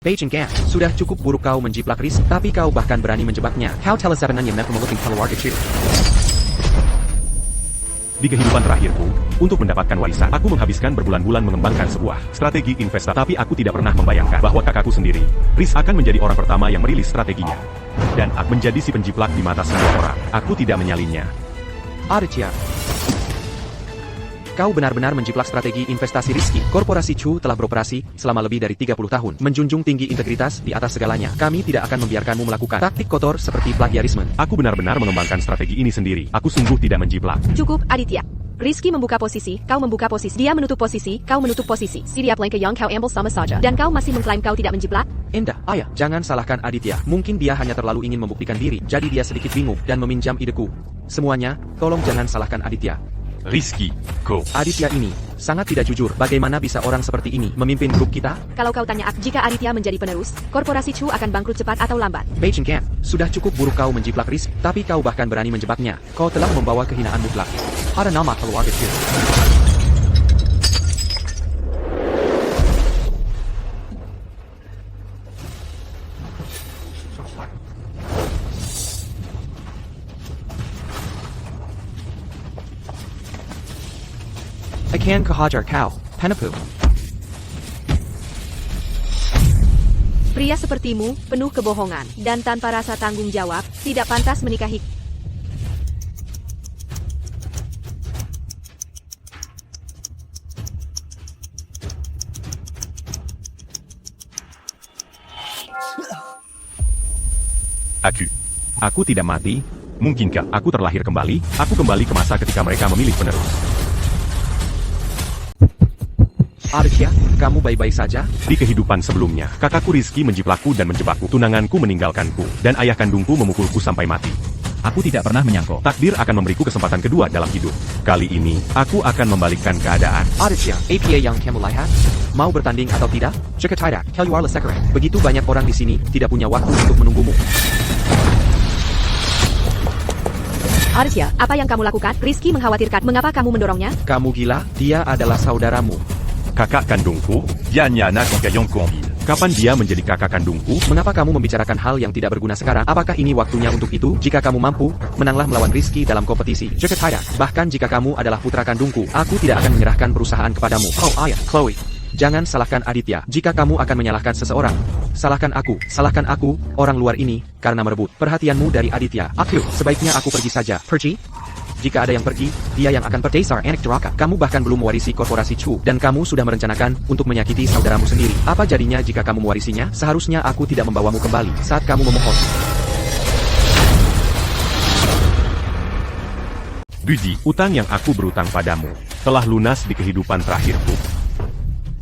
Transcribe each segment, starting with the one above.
Beijing Gan, sudah cukup buruk kau menjiplak Riz, tapi kau bahkan berani menjebaknya. Kau telah sebenarnya memeluting keluarga Chu. Di kehidupan terakhirku, untuk mendapatkan warisan, aku menghabiskan berbulan-bulan mengembangkan sebuah strategi investasi. Tapi aku tidak pernah membayangkan bahwa kakakku sendiri, Riz, akan menjadi orang pertama yang merilis strateginya. Dan aku menjadi si penjiplak di mata semua orang. Aku tidak menyalinya. Aditya, kau benar-benar menjiplak strategi investasi Rizky. Korporasi Chu telah beroperasi selama lebih dari 30 tahun, menjunjung tinggi integritas di atas segalanya. Kami tidak akan membiarkanmu melakukan taktik kotor seperti plagiarisme. Aku benar-benar mengembangkan strategi ini sendiri. Aku sungguh tidak menjiplak. Cukup, Aditya. Rizky membuka posisi, kau membuka posisi. Dia menutup posisi, kau menutup posisi. Siap lengke yang kau ambil sama saja. Dan kau masih mengklaim kau tidak menjiplak? Indah, ayah, jangan salahkan Aditya. Mungkin dia hanya terlalu ingin membuktikan diri, jadi dia sedikit bingung dan meminjam ideku. Semuanya, tolong jangan salahkan Aditya. Rizky, go. Aditya ini sangat tidak jujur. Bagaimana bisa orang seperti ini memimpin grup kita? Kalau kau tanya aku, jika Aditya menjadi penerus, korporasi Chu akan bangkrut cepat atau lambat. Beijing Gan, sudah cukup buruk kau menjiplak Riz, tapi kau bahkan berani menjebaknya. Kau telah membawa kehinaan mutlak. Ada nama keluarga Chu. Akan kehajar kau, Penapu. Pria sepertimu, penuh kebohongan, dan tanpa rasa tanggung jawab, tidak pantas menikahi. Aku tidak mati. Mungkinkah aku terlahir kembali? Aku kembali ke masa ketika mereka memilih penerus. Aditya, kamu baik-baik saja? Di kehidupan sebelumnya, kakakku Rizky menjiplakku dan menjebakku. Tunanganku meninggalkanku, dan ayah kandungku memukulku sampai mati. Aku tidak pernah menyangka Takdir akan memberiku kesempatan kedua dalam hidup. Kali ini, aku akan membalikkan keadaan. Aditya, APA yang kamu lihat? Mau bertanding atau tidak? Jika tidak, keluarlah sekarang. Begitu banyak orang di sini, tidak punya waktu untuk menunggumu. Aditya, apa yang kamu lakukan? Rizky mengkhawatirkan. Mengapa kamu mendorongnya? Kamu gila? Dia adalah saudaramu. Kakak kandungku? Kapan dia menjadi kakak kandungku? Mengapa kamu membicarakan hal yang tidak berguna sekarang? Apakah ini waktunya untuk itu? Jika kamu mampu, menanglah melawan Rizky dalam kompetisi. Jika tidak, bahkan jika kamu adalah putra kandungku, aku tidak akan menyerahkan perusahaan kepadamu. Oh ayah, Chloe. Jangan salahkan Aditya. Jika kamu akan menyalahkan seseorang, salahkan aku, orang luar ini, karena merebut perhatianmu dari Aditya. Sebaiknya aku pergi saja. Pergi? Jika ada yang pergi, dia yang akan berdasar anak durhaka. Kamu bahkan belum mewarisi korporasi Chu, dan kamu sudah merencanakan untuk menyakiti saudaramu sendiri. Apa jadinya jika kamu mewarisinya? Seharusnya aku tidak membawamu kembali saat kamu memohon. Budi, utang yang aku berutang padamu telah lunas di kehidupan terakhirku.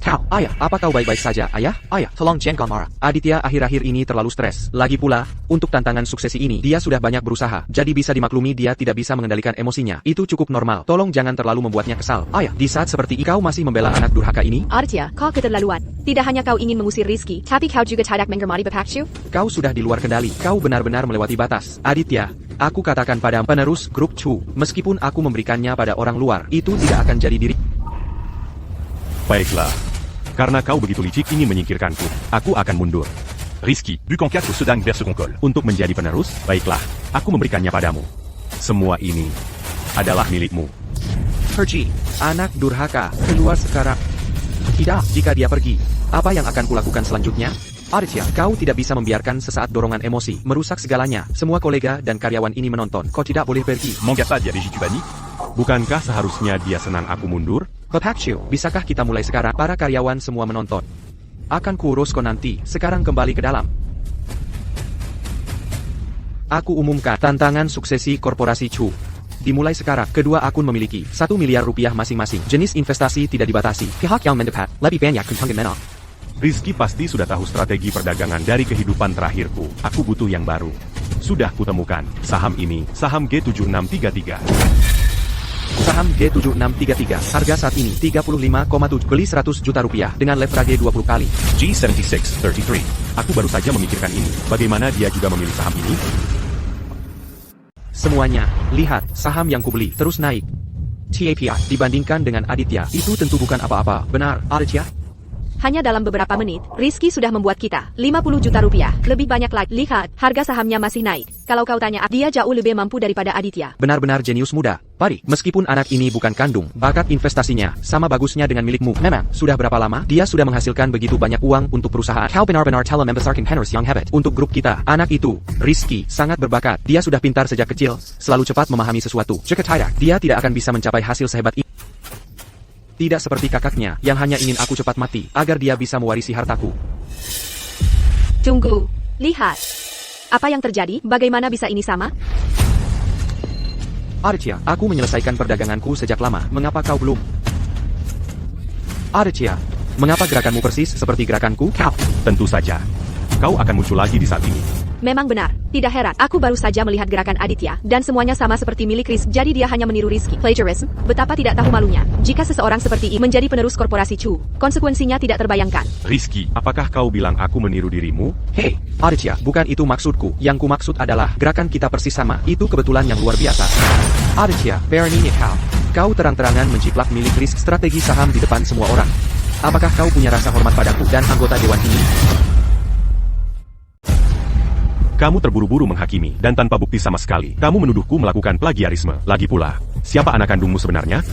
Ayah, apa kau baik-baik saja, ayah? Ayah, tolong jangan marah. Aditya akhir-akhir ini terlalu stres. Lagi pula, untuk tantangan suksesi ini, dia sudah banyak berusaha. Jadi bisa dimaklumi dia tidak bisa mengendalikan emosinya. Itu cukup normal. Tolong jangan terlalu membuatnya kesal. Ayah, di saat seperti ini, kau masih membela anak durhaka ini? Aditya, kau keterlaluan. Tidak hanya kau ingin mengusir Rizky, tapi kau juga tidak menghormati Bapak Chu. Kau sudah di luar kendali. Kau benar-benar melewati batas. Aditya, aku katakan pada penerus grup Chu, meskipun aku memberikannya pada orang luar, itu tidak akan jadi diri. Baiklah. Karena kau begitu licik ingin menyingkirkanku, aku akan mundur. Rizky, bukankah kau sedang bersekongkol? Untuk menjadi penerus, baiklah, aku memberikannya padamu. Semua ini adalah milikmu. Pergi, anak durhaka, keluar sekarang. Tidak, jika dia pergi, apa yang akan kulakukan selanjutnya? Aditya, kau tidak bisa membiarkan sesaat dorongan emosi merusak segalanya. Semua kolega dan karyawan ini menonton. Kau tidak boleh pergi. Mengapa dia begitu panik? Bukankah seharusnya dia senang aku mundur? Bapak Chu, bisakah kita mulai sekarang? Para karyawan semua menonton. Akan kuurus kau nanti. Sekarang kembali ke dalam. Aku umumkan tantangan suksesi korporasi Chu. Dimulai sekarang, kedua akun memiliki 1 miliar rupiah masing-masing. Jenis investasi tidak dibatasi. Pihak yang mendapat lebih banyak keuntungan menang. Rizky pasti sudah tahu strategi perdagangan dari kehidupan terakhirku. Aku butuh yang baru. Sudah kutemukan. Saham ini, saham G7633. Saham G7633, harga saat ini 35,7, beli 100 juta rupiah dengan leverage 20 kali. G7633. Aku baru saja memikirkan ini. Bagaimana dia juga memilih saham ini? Semuanya, lihat, saham yang kubeli terus naik. TAPI dibandingkan dengan Aditya, itu tentu bukan apa-apa. Benar, Aditya? Hanya dalam beberapa menit, Rizky sudah membuat kita 50 juta rupiah. Lebih banyak lagi. Lihat, harga sahamnya masih naik. Kalau kau tanya, dia jauh lebih mampu daripada Aditya. Benar-benar jenius muda. Pari, meskipun anak ini bukan kandung, bakat investasinya sama bagusnya dengan milikmu. Memang, sudah berapa lama dia sudah menghasilkan begitu banyak uang untuk perusahaan. Kau benar-benar telah membesarkan penerus yang hebat. Untuk grup kita, anak itu, Rizky, sangat berbakat. Dia sudah pintar sejak kecil, selalu cepat memahami sesuatu. Jika tidak, dia tidak akan bisa mencapai hasil sehebat ini. Tidak seperti kakaknya, yang hanya ingin aku cepat mati, agar dia bisa mewarisi hartaku. Tunggu. Lihat. Apa yang terjadi? Bagaimana bisa ini sama? Aditya, aku menyelesaikan perdaganganku sejak lama. Mengapa kau belum? Aditya, mengapa gerakanmu persis seperti gerakanku? Kau. Tentu saja. Kau akan muncul lagi di saat ini. Memang benar. Tidak heran. Aku baru saja melihat gerakan Aditya, dan semuanya sama seperti milik Rizky. Jadi dia hanya meniru Rizky. Plagiarism? Betapa tidak tahu malunya. Jika seseorang seperti ini menjadi penerus korporasi Chu, konsekuensinya tidak terbayangkan. Rizky, apakah kau bilang aku meniru dirimu? Hei, Aditya, bukan itu maksudku. Yang ku maksud adalah, gerakan kita persis sama. Itu kebetulan yang luar biasa. Aditya, beraninya kau. Kau terang-terangan menjiplak milik Rizky, strategi saham di depan semua orang. Apakah kau punya rasa hormat padaku dan anggota dewan ini? Kamu terburu-buru menghakimi, dan tanpa bukti sama sekali. Kamu menuduhku melakukan plagiarisme. Lagi pula, siapa anak kandungmu sebenarnya?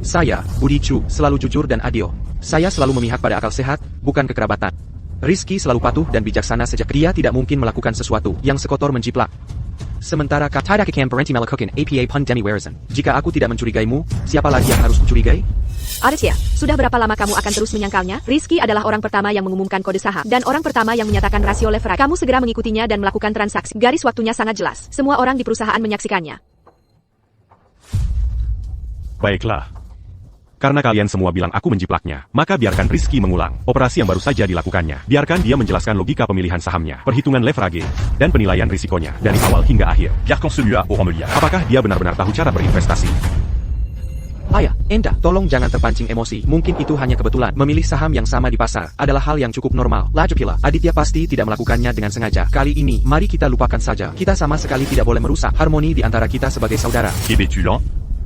Saya, Budi Chu, selalu jujur dan adil. Saya selalu memihak pada akal sehat, bukan kekerabatan. Rizky selalu patuh dan bijaksana sejak dia tidak mungkin melakukan sesuatu yang sekotor menjiplak. Sementara kata kekam berhenti melakukan APA pun demi Warezen. Jika aku tidak mencurigaimu, siapa lagi yang harus kucurigai? Aditya, sudah berapa lama kamu akan terus menyangkalnya? Rizky adalah orang pertama yang mengumumkan kode saham, dan orang pertama yang menyatakan rasio leverage. Kamu segera mengikutinya dan melakukan transaksi. Garis waktunya sangat jelas. Semua orang di perusahaan menyaksikannya. Baiklah. Karena kalian semua bilang aku menjiplaknya, maka biarkan Rizky mengulang operasi yang baru saja dilakukannya. Biarkan dia menjelaskan logika pemilihan sahamnya, perhitungan leverage, dan penilaian risikonya dari awal hingga akhir. Apakah dia benar-benar tahu cara berinvestasi? Ayah, Enda, tolong jangan terpancing emosi. Mungkin itu hanya kebetulan. Memilih saham yang sama di pasar adalah hal yang cukup normal. Lagi pula, Aditya pasti tidak melakukannya dengan sengaja. Kali ini, mari kita lupakan saja. Kita sama sekali tidak boleh merusak harmoni di antara kita sebagai saudara.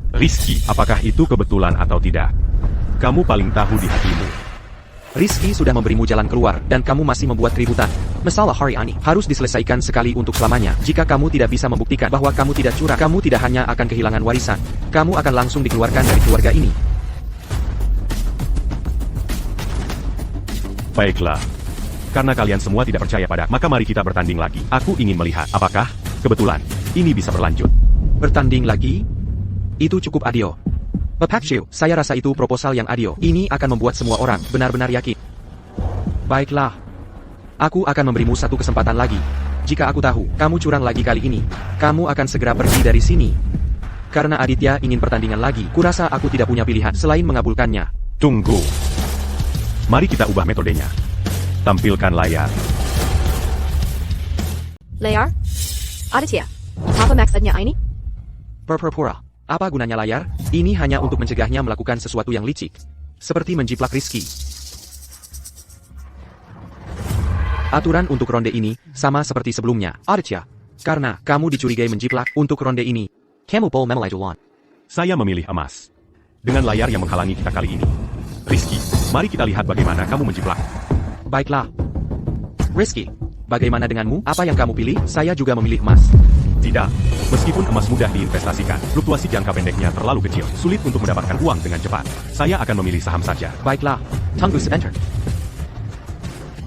Rizky, apakah itu kebetulan atau tidak? Kamu paling tahu di hatimu. Rizky sudah memberimu jalan keluar, dan kamu masih membuat keributan. Masalah hari ini harus diselesaikan sekali untuk selamanya. Jika kamu tidak bisa membuktikan bahwa kamu tidak curang, kamu tidak hanya akan kehilangan warisan, kamu akan langsung dikeluarkan dari keluarga ini. Baiklah. Karena kalian semua tidak percaya pada, maka mari kita bertanding lagi. Aku ingin melihat apakah kebetulan ini bisa berlanjut. Bertanding lagi? Itu cukup adil. Bapak Chiu, saya rasa itu proposal yang adil. Ini akan membuat semua orang benar-benar yakin. Baiklah. Aku akan memberimu satu kesempatan lagi. Jika aku tahu, kamu curang lagi kali ini, kamu akan segera pergi dari sini. Karena Aditya ingin pertandingan lagi, kurasa aku tidak punya pilihan selain mengabulkannya. Tunggu. Mari kita ubah metodenya. Tampilkan layar. Layar? Aditya, apa maksudnya ini? Pura-pura. Apa gunanya layar? Ini hanya untuk mencegahnya melakukan sesuatu yang licik. Seperti menjiplak Rizky. Aturan untuk ronde ini sama seperti sebelumnya. Aditya, karena kamu dicurigai menjiplak untuk ronde ini, kamu boleh memilih jalan. Saya memilih emas. Dengan layar yang menghalangi kita kali ini. Rizky, mari kita lihat bagaimana kamu menjiplak. Baiklah. Rizky, bagaimana denganmu? Apa yang kamu pilih? Saya juga memilih emas. Tidak. Meskipun emas mudah diinvestasikan, fluktuasi jangka pendeknya terlalu kecil, sulit untuk mendapatkan uang dengan cepat. Saya akan memilih saham saja. Baiklah. Tunggu sebentar.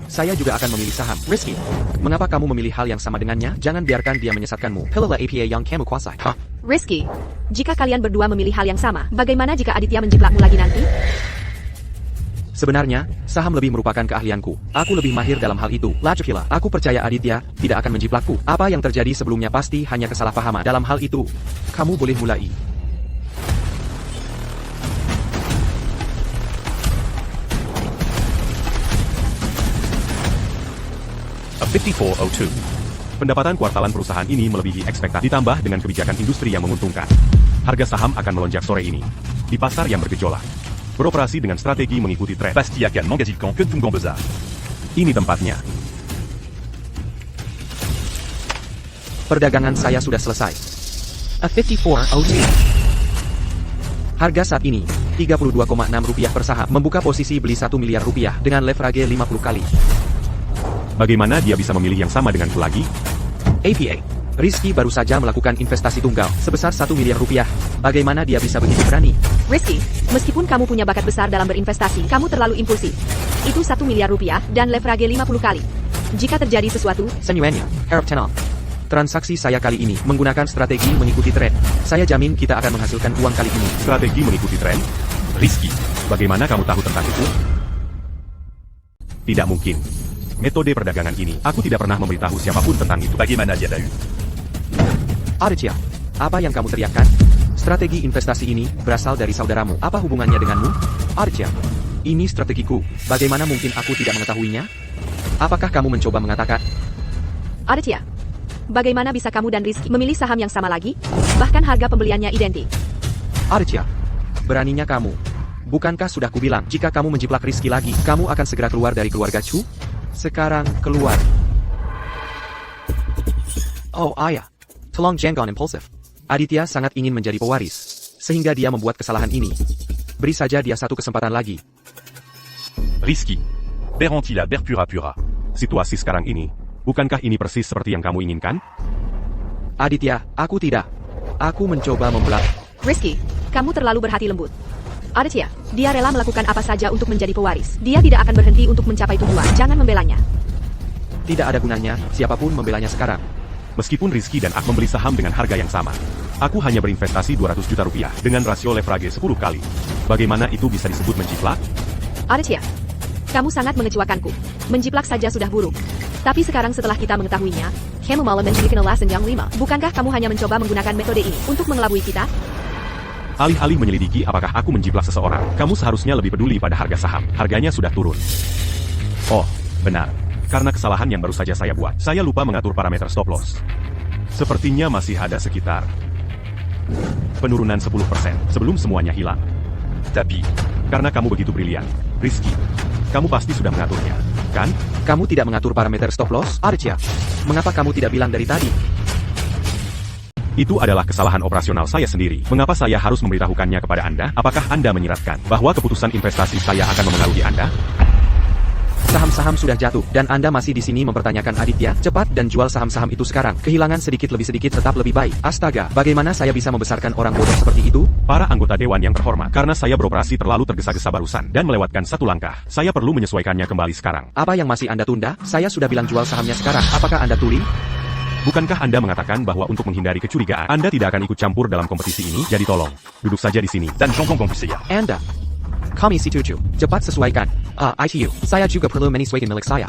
Saya juga akan memilih saham. Rizky, mengapa kamu memilih hal yang sama dengannya? Jangan biarkan dia menyesatkanmu. Pilihlah APA yang kamu kuasai. Rizky, jika kalian berdua memilih hal yang sama, bagaimana jika Aditya menjiplakmu lagi nanti? Sebenarnya, saham lebih merupakan keahlianku. Aku lebih mahir dalam hal itu. Lacukila, aku percaya Aditya tidak akan menjiplakku. Apa yang terjadi sebelumnya pasti hanya kesalahpahaman. Dalam hal itu, kamu boleh mulai. A 5402. Pendapatan kuartalan perusahaan ini melebihi ekspektasi, ditambah dengan kebijakan industri yang menguntungkan. Harga saham akan melonjak sore ini. Di pasar yang bergejolak. Beroperasi dengan strategi mengikuti tren. Ini tempatnya. Perdagangan saya sudah selesai. A 5402. Harga saat ini 32,6 rupiah per saham. Membuka posisi beli 1 miliar rupiah dengan leverage 50 kali. Bagaimana dia bisa memilih yang sama denganku lagi? APA. Rizky baru saja melakukan investasi tunggal sebesar 1 miliar rupiah. Bagaimana dia bisa begitu berani? Rizky, meskipun kamu punya bakat besar dalam berinvestasi, kamu terlalu impulsif. Itu 1 miliar rupiah dan leverage 50 kali. Jika terjadi sesuatu, Senyuannya, harap tenang. Transaksi saya kali ini menggunakan strategi mengikuti tren. Saya jamin kita akan menghasilkan uang kali ini. Strategi mengikuti tren? Rizky, bagaimana kamu tahu tentang itu? Tidak mungkin. Metode perdagangan ini, aku tidak pernah memberitahu siapapun tentang itu. Bagaimana dia tahu? Aditya, apa yang kamu teriakkan? Strategi investasi ini berasal dari saudaramu. Apa hubungannya denganmu? Aditya, ini strategiku. Bagaimana mungkin aku tidak mengetahuinya? Apakah kamu mencoba mengatakan? Aditya, bagaimana bisa kamu dan Rizky memilih saham yang sama lagi? Bahkan harga pembeliannya identik. Aditya, beraninya kamu. Bukankah sudah kubilang, jika kamu menjiplak Rizky lagi, kamu akan segera keluar dari keluarga Chu? Sekarang keluar. Oh ayah, tolong jangan impulsif. Aditya sangat ingin menjadi pewaris, sehingga dia membuat kesalahan ini. Beri saja dia satu kesempatan lagi. Rizky, Berantila berpura-pura. Situasi sekarang ini, bukankah ini persis seperti yang kamu inginkan? Aditya, aku tidak. Aku mencoba membelak. Rizky, kamu terlalu berhati lembut. Aditya, dia rela melakukan apa saja untuk menjadi pewaris. Dia tidak akan berhenti untuk mencapai tujuan. Jangan membelanya. Tidak ada gunanya, siapapun membelanya sekarang. Meskipun Rizky dan aku membeli saham dengan harga yang sama, aku hanya berinvestasi 200 juta rupiah dengan rasio leverage 10 kali. Bagaimana itu bisa disebut menjiplak? Aditya, kamu sangat mengecewakanku. Menjiplak saja sudah buruk. Tapi sekarang setelah kita mengetahuinya, kamu malah menjadi alasan yang 5. Bukankah kamu hanya mencoba menggunakan metode ini untuk mengelabui kita? Alih-alih menyelidiki apakah aku menjiplak seseorang, kamu seharusnya lebih peduli pada harga saham. Harganya sudah turun. Oh, benar. Karena kesalahan yang baru saja saya buat, saya lupa mengatur parameter stop loss. Sepertinya masih ada sekitar penurunan 10% sebelum semuanya hilang. Tapi, karena kamu begitu brilian, Rizky, kamu pasti sudah mengaturnya, kan? Kamu tidak mengatur parameter stop loss, Aditya. Mengapa kamu tidak bilang dari tadi? Itu adalah kesalahan operasional saya sendiri. Mengapa saya harus memberitahukannya kepada Anda? Apakah Anda menyiratkan bahwa keputusan investasi saya akan memengaruhi Anda? Saham-saham sudah jatuh, dan Anda masih di sini mempertanyakan Aditya. Cepat dan jual saham-saham itu sekarang. Kehilangan sedikit tetap lebih baik. Astaga, bagaimana saya bisa membesarkan orang bodoh seperti itu? Para anggota dewan yang terhormat, karena saya beroperasi terlalu tergesa-gesa barusan dan melewatkan satu langkah, saya perlu menyesuaikannya kembali sekarang. Apa yang masih Anda tunda? Saya sudah bilang jual sahamnya sekarang. Apakah Anda tuli? Bukankah Anda mengatakan bahwa untuk menghindari kecurigaan, Anda tidak akan ikut campur dalam kompetisi ini? Jadi tolong, duduk saja di sini dan jongkong kompetisi ya. Anda, Komisi 7, cepat sesuaikan. ITU, saya juga perlu menyesuaikan milik saya.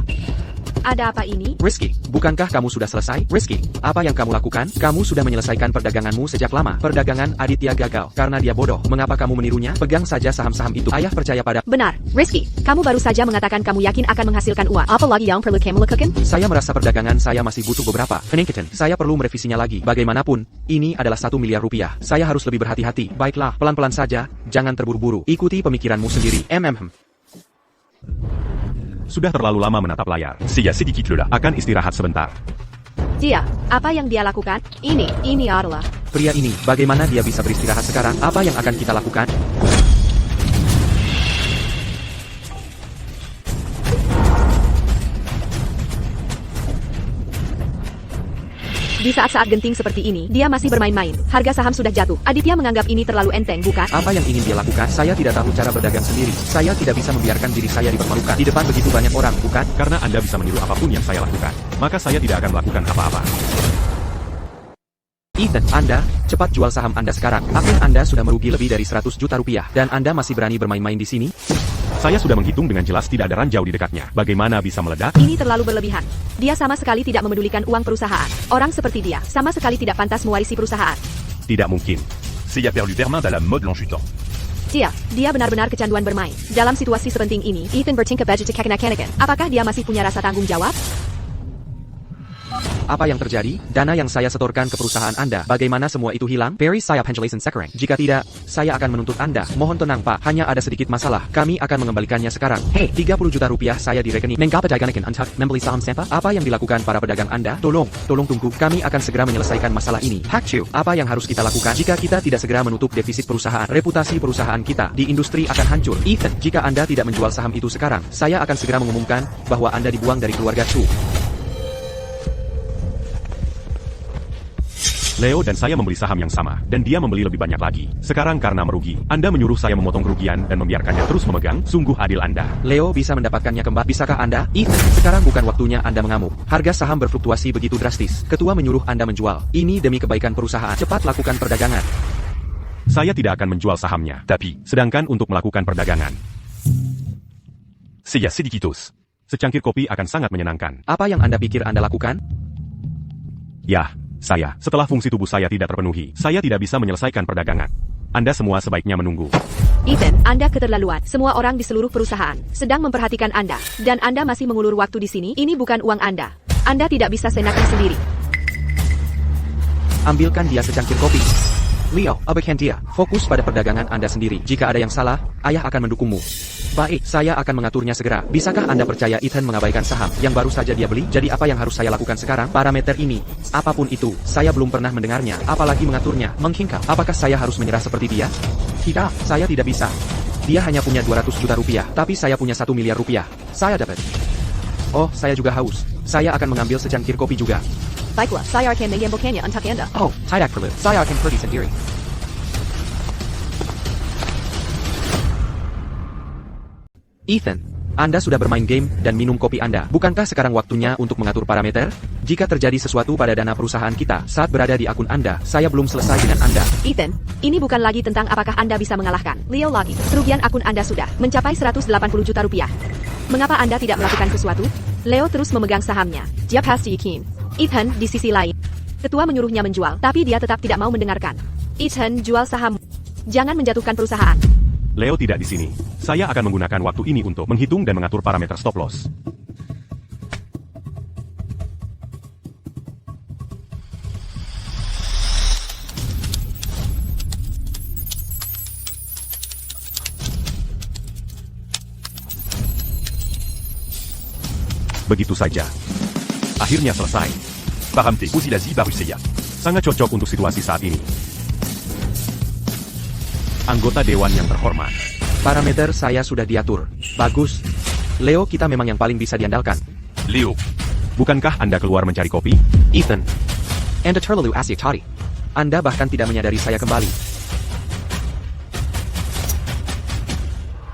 Ada apa ini? Rizky, bukankah kamu sudah selesai? Rizky, apa yang kamu lakukan? Kamu sudah menyelesaikan perdaganganmu sejak lama. Perdagangan Aditya gagal karena dia bodoh. Mengapa kamu menirunya? Pegang saja saham-saham itu. Ayah percaya pada... Benar, Rizky. Kamu baru saja mengatakan kamu yakin akan menghasilkan uang. Apa lagi yang perlu kamu lakukan? Saya merasa perdagangan saya masih butuh beberapa peningkatan. Saya perlu merevisinya lagi. Bagaimanapun, ini adalah 1 miliar rupiah. Saya harus lebih berhati-hati. Baiklah, pelan-pelan saja. Jangan terburu-buru. Ikuti pemikiranmu sendiri. Sudah terlalu lama menatap layar. Sia sedikit ludah. Akan istirahat sebentar. Dia, apa yang dia lakukan? Ini adalah... Pria ini, bagaimana dia bisa beristirahat sekarang? Apa yang akan kita lakukan? Di saat-saat genting seperti ini, dia masih bermain-main. Harga saham sudah jatuh. Aditya menganggap ini terlalu enteng, bukan? Apa yang ingin dia lakukan? Saya tidak tahu cara berdagang sendiri. Saya tidak bisa membiarkan diri saya dipermalukan di depan begitu banyak orang, bukan? Karena Anda bisa meniru apapun yang saya lakukan, maka saya tidak akan melakukan apa-apa. Ethan, Anda, cepat jual saham Anda sekarang. Akun Anda sudah merugi lebih dari 100 juta rupiah, dan Anda masih berani bermain-main di sini? Saya sudah menghitung dengan jelas tidak ada ranjau di dekatnya. Bagaimana bisa meledak? Ini terlalu berlebihan. Dia sama sekali tidak memedulikan uang perusahaan. Orang seperti dia sama sekali tidak pantas mewarisi perusahaan. Tidak mungkin. Saya perlu bermain dalam mode lanjutant. Dia benar-benar kecanduan bermain. Dalam situasi sepenting ini, Ethan bertingkah baju kekanak-kanakan. Apakah dia masih punya rasa tanggung jawab? Apa yang terjadi? Dana yang saya setorkan ke perusahaan Anda, bagaimana semua itu hilang? Beri saya penjelasan sekarang. Jika tidak, saya akan menuntut Anda. Mohon tenang Pak, hanya ada sedikit masalah. Kami akan mengembalikannya sekarang. Hei, 30 juta rupiah saya di rekening. Mengapa pedagang untuk membeli saham Sempa? Apa yang dilakukan para pedagang Anda? Tolong tunggu. Kami akan segera menyelesaikan masalah ini. Hakcu, apa yang harus kita lakukan? Jika kita tidak segera menutup defisit perusahaan, reputasi perusahaan kita di industri akan hancur. Ethan, jika Anda tidak menjual saham itu sekarang, saya akan segera mengumumkan bahwa Anda dibuang dari keluarga Chu. Leo dan saya membeli saham yang sama, dan dia membeli lebih banyak lagi. Sekarang karena merugi, Anda menyuruh saya memotong kerugian dan membiarkannya terus memegang, sungguh adil Anda. Leo bisa mendapatkannya kembali. Bisakah Anda? Ethan, sekarang bukan waktunya Anda mengamuk. Harga saham berfluktuasi begitu drastis. Ketua menyuruh Anda menjual. Ini demi kebaikan perusahaan. Cepat lakukan perdagangan. Saya tidak akan menjual sahamnya, tapi, sedangkan untuk melakukan perdagangan. Saya sedikitos. Secangkir kopi akan sangat menyenangkan. Apa yang Anda pikir Anda lakukan? Ya, setelah fungsi tubuh saya tidak terpenuhi, saya tidak bisa menyelesaikan perdagangan. Anda semua sebaiknya menunggu. Ethan, Anda keterlaluan. Semua orang di seluruh perusahaan sedang memperhatikan Anda, dan Anda masih mengulur waktu di sini. Ini bukan uang Anda. Anda tidak bisa seenaknya sendiri. Ambilkan dia secangkir kopi. Leo, abaikan dia. Fokus pada perdagangan Anda sendiri. Jika ada yang salah, ayah akan mendukungmu. Baik, saya akan mengaturnya segera. Bisakah Anda percaya Ethan mengabaikan saham yang baru saja dia beli? Jadi apa yang harus saya lakukan sekarang? Parameter ini, apapun itu, saya belum pernah mendengarnya, apalagi mengaturnya. Menghingkap. Apakah saya harus menyerah seperti dia? Tidak, saya tidak bisa. Dia hanya punya 200 juta rupiah, tapi saya punya 1 miliar rupiah. Saya dapat. Oh, saya juga haus. Saya akan mengambil secangkir kopi juga. Baiklah, saya akan mengambilkannya untuk Anda. Oh, tidak perlu. Saya akan pergi sendiri. Ethan, Anda sudah bermain game dan minum kopi Anda. Bukankah sekarang waktunya untuk mengatur parameter? Jika terjadi sesuatu pada dana perusahaan kita saat berada di akun Anda, saya belum selesai dengan Anda. Ethan, ini bukan lagi tentang apakah Anda bisa mengalahkan Leo lagi. Kerugian akun Anda sudah mencapai 180 juta rupiah. Mengapa Anda tidak melakukan sesuatu? Leo terus memegang sahamnya. Dia pasti yakin. Ethan, di sisi lain, ketua menyuruhnya menjual, tapi dia tetap tidak mau mendengarkan. Ethan, jual saham. Jangan menjatuhkan perusahaan. Leo tidak di sini. Saya akan menggunakan waktu ini untuk menghitung dan mengatur parameter stop loss. Begitu saja. Akhirnya selesai. Paham tipu silasi baru saya. Sangat cocok untuk situasi saat ini. Anggota Dewan yang terhormat. Parameter saya sudah diatur. Bagus. Leo, kita memang yang paling bisa diandalkan. Leo, bukankah Anda keluar mencari kopi? Ethan, Anda terlalu asyik tadi. Anda bahkan tidak menyadari saya kembali.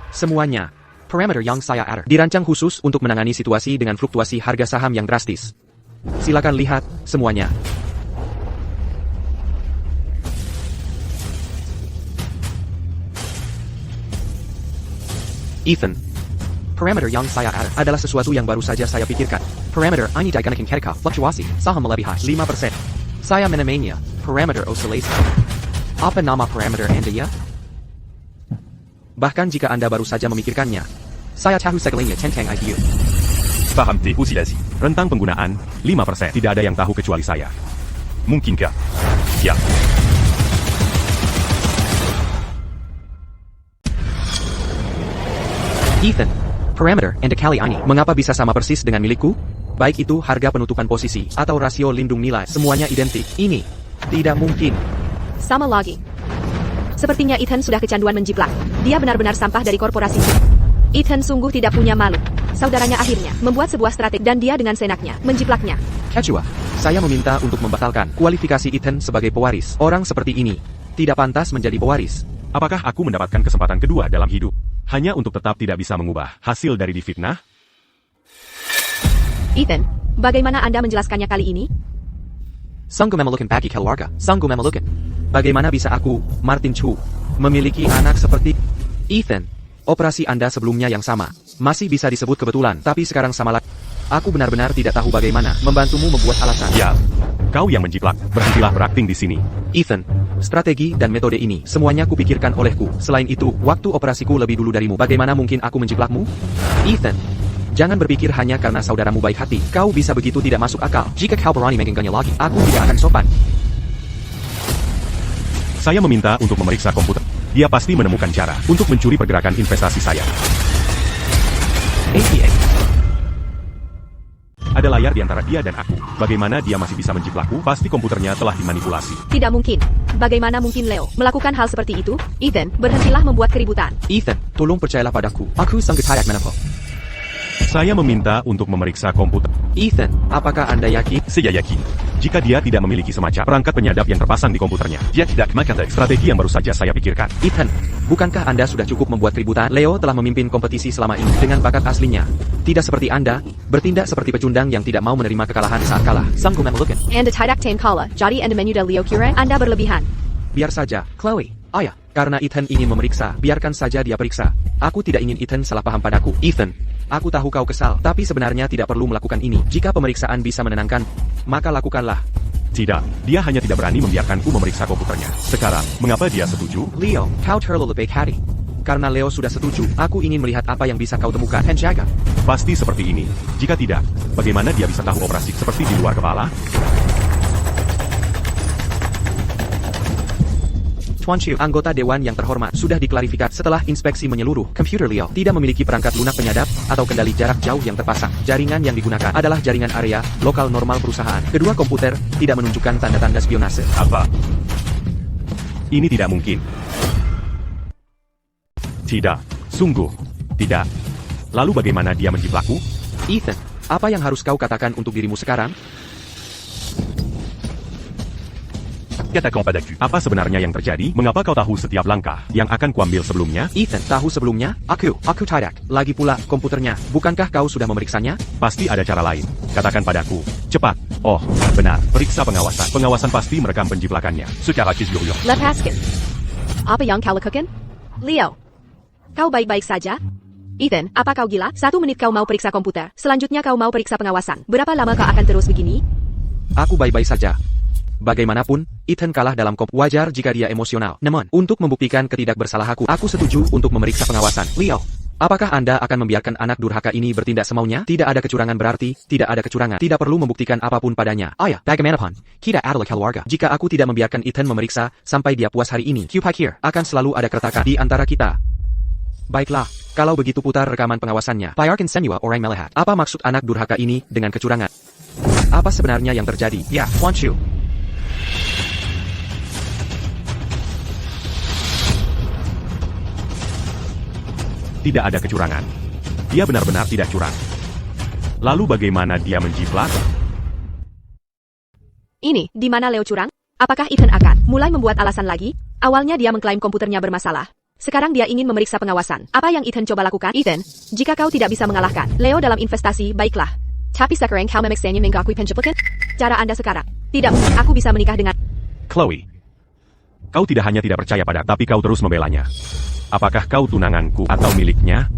Semuanya, parameter yang saya atur, dirancang khusus untuk menangani situasi dengan fluktuasi harga saham yang drastis. Silakan lihat, semuanya. Ethan, parameter yang saya atur adalah sesuatu yang baru saja saya pikirkan. Parameter ini digunakan ketika fluktuasi saham melebihi 5%. Saya menamainya parameter oscillation. Apa nama parameter Anda ya? Bahkan jika Anda baru saja memikirkannya, saya tahu segalanya tentang IQ. Paham tipu silasi. Rentang penggunaan 5%. Tidak ada yang tahu kecuali saya. Mungkinkah? Ya. Ethan, parameter Anda kali ini mengapa bisa sama persis dengan milikku? Baik itu harga penutupan posisi atau rasio lindung nilai, semuanya identik. Ini tidak mungkin. Sama lagi. Sepertinya Ethan sudah kecanduan menjiplak. Dia benar-benar sampah dari korporasi. Ethan sungguh tidak punya malu. Saudaranya akhirnya membuat sebuah strategi dan dia dengan senaknya menjiplaknya. Ketua, saya meminta untuk membatalkan kualifikasi Ethan sebagai pewaris. Orang seperti ini tidak pantas menjadi pewaris. Apakah aku mendapatkan kesempatan kedua dalam hidup? Hanya untuk tetap tidak bisa mengubah hasil dari difitnah? Ethan, bagaimana Anda menjelaskannya kali ini? Sanggup memelukan bagi keluarga. Sanggup memelukan. Bagaimana bisa aku, Martin Chu, memiliki anak seperti Ethan? Operasi Anda sebelumnya yang sama. Masih bisa disebut kebetulan, tapi sekarang sama lagi. Aku benar-benar tidak tahu bagaimana membantumu membuat alasan. Ya, kau yang menjiplak. Berhentilah berakting di sini. Ethan, strategi dan metode ini semuanya kupikirkan olehku. Selain itu, waktu operasiku lebih dulu darimu. Bagaimana mungkin aku menjiplakmu? Ethan, Jangan berpikir hanya karena saudaramu baik hati, kau bisa begitu tidak masuk akal. Jika kau berani menggenggamnya lagi, aku tidak akan sopan. Saya meminta untuk memeriksa komputer. Dia pasti menemukan cara untuk mencuri pergerakan investasi saya. APA. Ada layar di antara dia dan aku. Bagaimana dia masih bisa menjiplakku? Pasti komputernya telah dimanipulasi. Tidak mungkin. Bagaimana mungkin Leo melakukan hal seperti itu? Ethan, berhentilah membuat keributan. Ethan, tolong percayalah padaku. Aku sanggup tayak menapa. Saya meminta untuk memeriksa komputer. Ethan, apakah Anda yakin? Saya yakin, jika dia tidak memiliki semacam perangkat penyadap yang terpasang di komputernya, dia tidak memakai strategi yang baru saja saya pikirkan. Ethan, bukankah Anda sudah cukup membuat keributan? Leo telah memimpin kompetisi selama ini dengan bakat aslinya. Tidak seperti Anda, bertindak seperti pecundang yang tidak mau menerima kekalahan saat kalah. Sanggup memelukan. Anda tidak kalah, jadi Anda menyudah Leo kira Anda berlebihan. Biar saja, Chloe. Ayah, karena Ethan ingin memeriksa, biarkan saja dia periksa. Aku tidak ingin Ethan salah paham padaku. Ethan, aku tahu kau kesal, tapi sebenarnya tidak perlu melakukan ini. Jika pemeriksaan bisa menenangkan, maka lakukanlah. Tidak, dia hanya tidak berani membiarkanku memeriksa komputernya. Sekarang, mengapa dia setuju? Leo, kau terlalu baik hati. Karena Leo sudah setuju, aku ingin melihat apa yang bisa kau temukan. Penjaga. Pasti seperti ini. Jika tidak, bagaimana dia bisa tahu operasi seperti di luar kepala? Tuan Chiu, anggota Dewan yang terhormat, sudah diklarifikasi setelah inspeksi menyeluruh. Komputer Leo tidak memiliki perangkat lunak penyadap atau kendali jarak jauh yang terpasang. Jaringan yang digunakan adalah jaringan area lokal normal perusahaan. Kedua komputer tidak menunjukkan tanda-tanda spionase. Apa? Ini tidak mungkin. Tidak, sungguh tidak. Lalu bagaimana dia menjiplakku? Ethan, apa yang harus kau katakan untuk dirimu sekarang? Katakan padaku, apa sebenarnya yang terjadi? Mengapa kau tahu setiap langkah yang akan kuambil sebelumnya? Ethan, tahu sebelumnya? Aku tidak. Lagi pula, komputernya. Bukankah kau sudah memeriksanya? Pasti ada cara lain. Katakan padaku. Cepat. Oh, benar. Periksa pengawasan. Pengawasan pasti merekam penjiplakannya. Secara kisburion. Lepaskan. Apa yang kau lakukan? Leo, kau baik-baik saja? Ethan, apa kau gila? 1 menit kau mau periksa komputer, selanjutnya kau mau periksa pengawasan. Berapa lama kau akan terus begini? Aku baik-baik saja. Bagaimanapun, Ethan kalah dalam wajar jika dia emosional. Namun, untuk membuktikan ketidakbersalahanku, aku setuju untuk memeriksa pengawasan. Leo, apakah Anda akan membiarkan anak durhaka ini bertindak semaunya? Tidak ada kecurangan berarti, tidak ada kecurangan. Tidak perlu membuktikan apapun padanya. Ayah, bagaimanapun, kita adalah keluarga. Jika aku tidak membiarkan Ethan memeriksa sampai dia puas hari ini, kupikir akan selalu ada keretakan di antara kita. Baiklah, kalau begitu putar rekaman pengawasannya. Biarkan semua orang melihat. Apa maksud anak durhaka ini dengan kecurangan? Apa sebenarnya yang terjadi? Ya, Tuan Chiu. Tidak ada kecurangan. Dia benar-benar tidak curang. Lalu bagaimana dia menjiplak? Ini, di mana Leo curang? Apakah Ethan akan mulai membuat alasan lagi? Awalnya dia mengklaim komputernya bermasalah. Sekarang dia ingin memeriksa pengawasan. Apa yang Ethan coba lakukan? Ethan, jika kau tidak bisa mengalahkan Leo dalam investasi, baiklah. Tapi sekarang kau memaksanya mengakui penjeplakan? Cara Anda sekarang. Tidak mungkin aku bisa menikah dengan... Chloe, kau tidak hanya tidak percaya pada, tapi kau terus membelanya. Apakah kau tunanganku atau miliknya?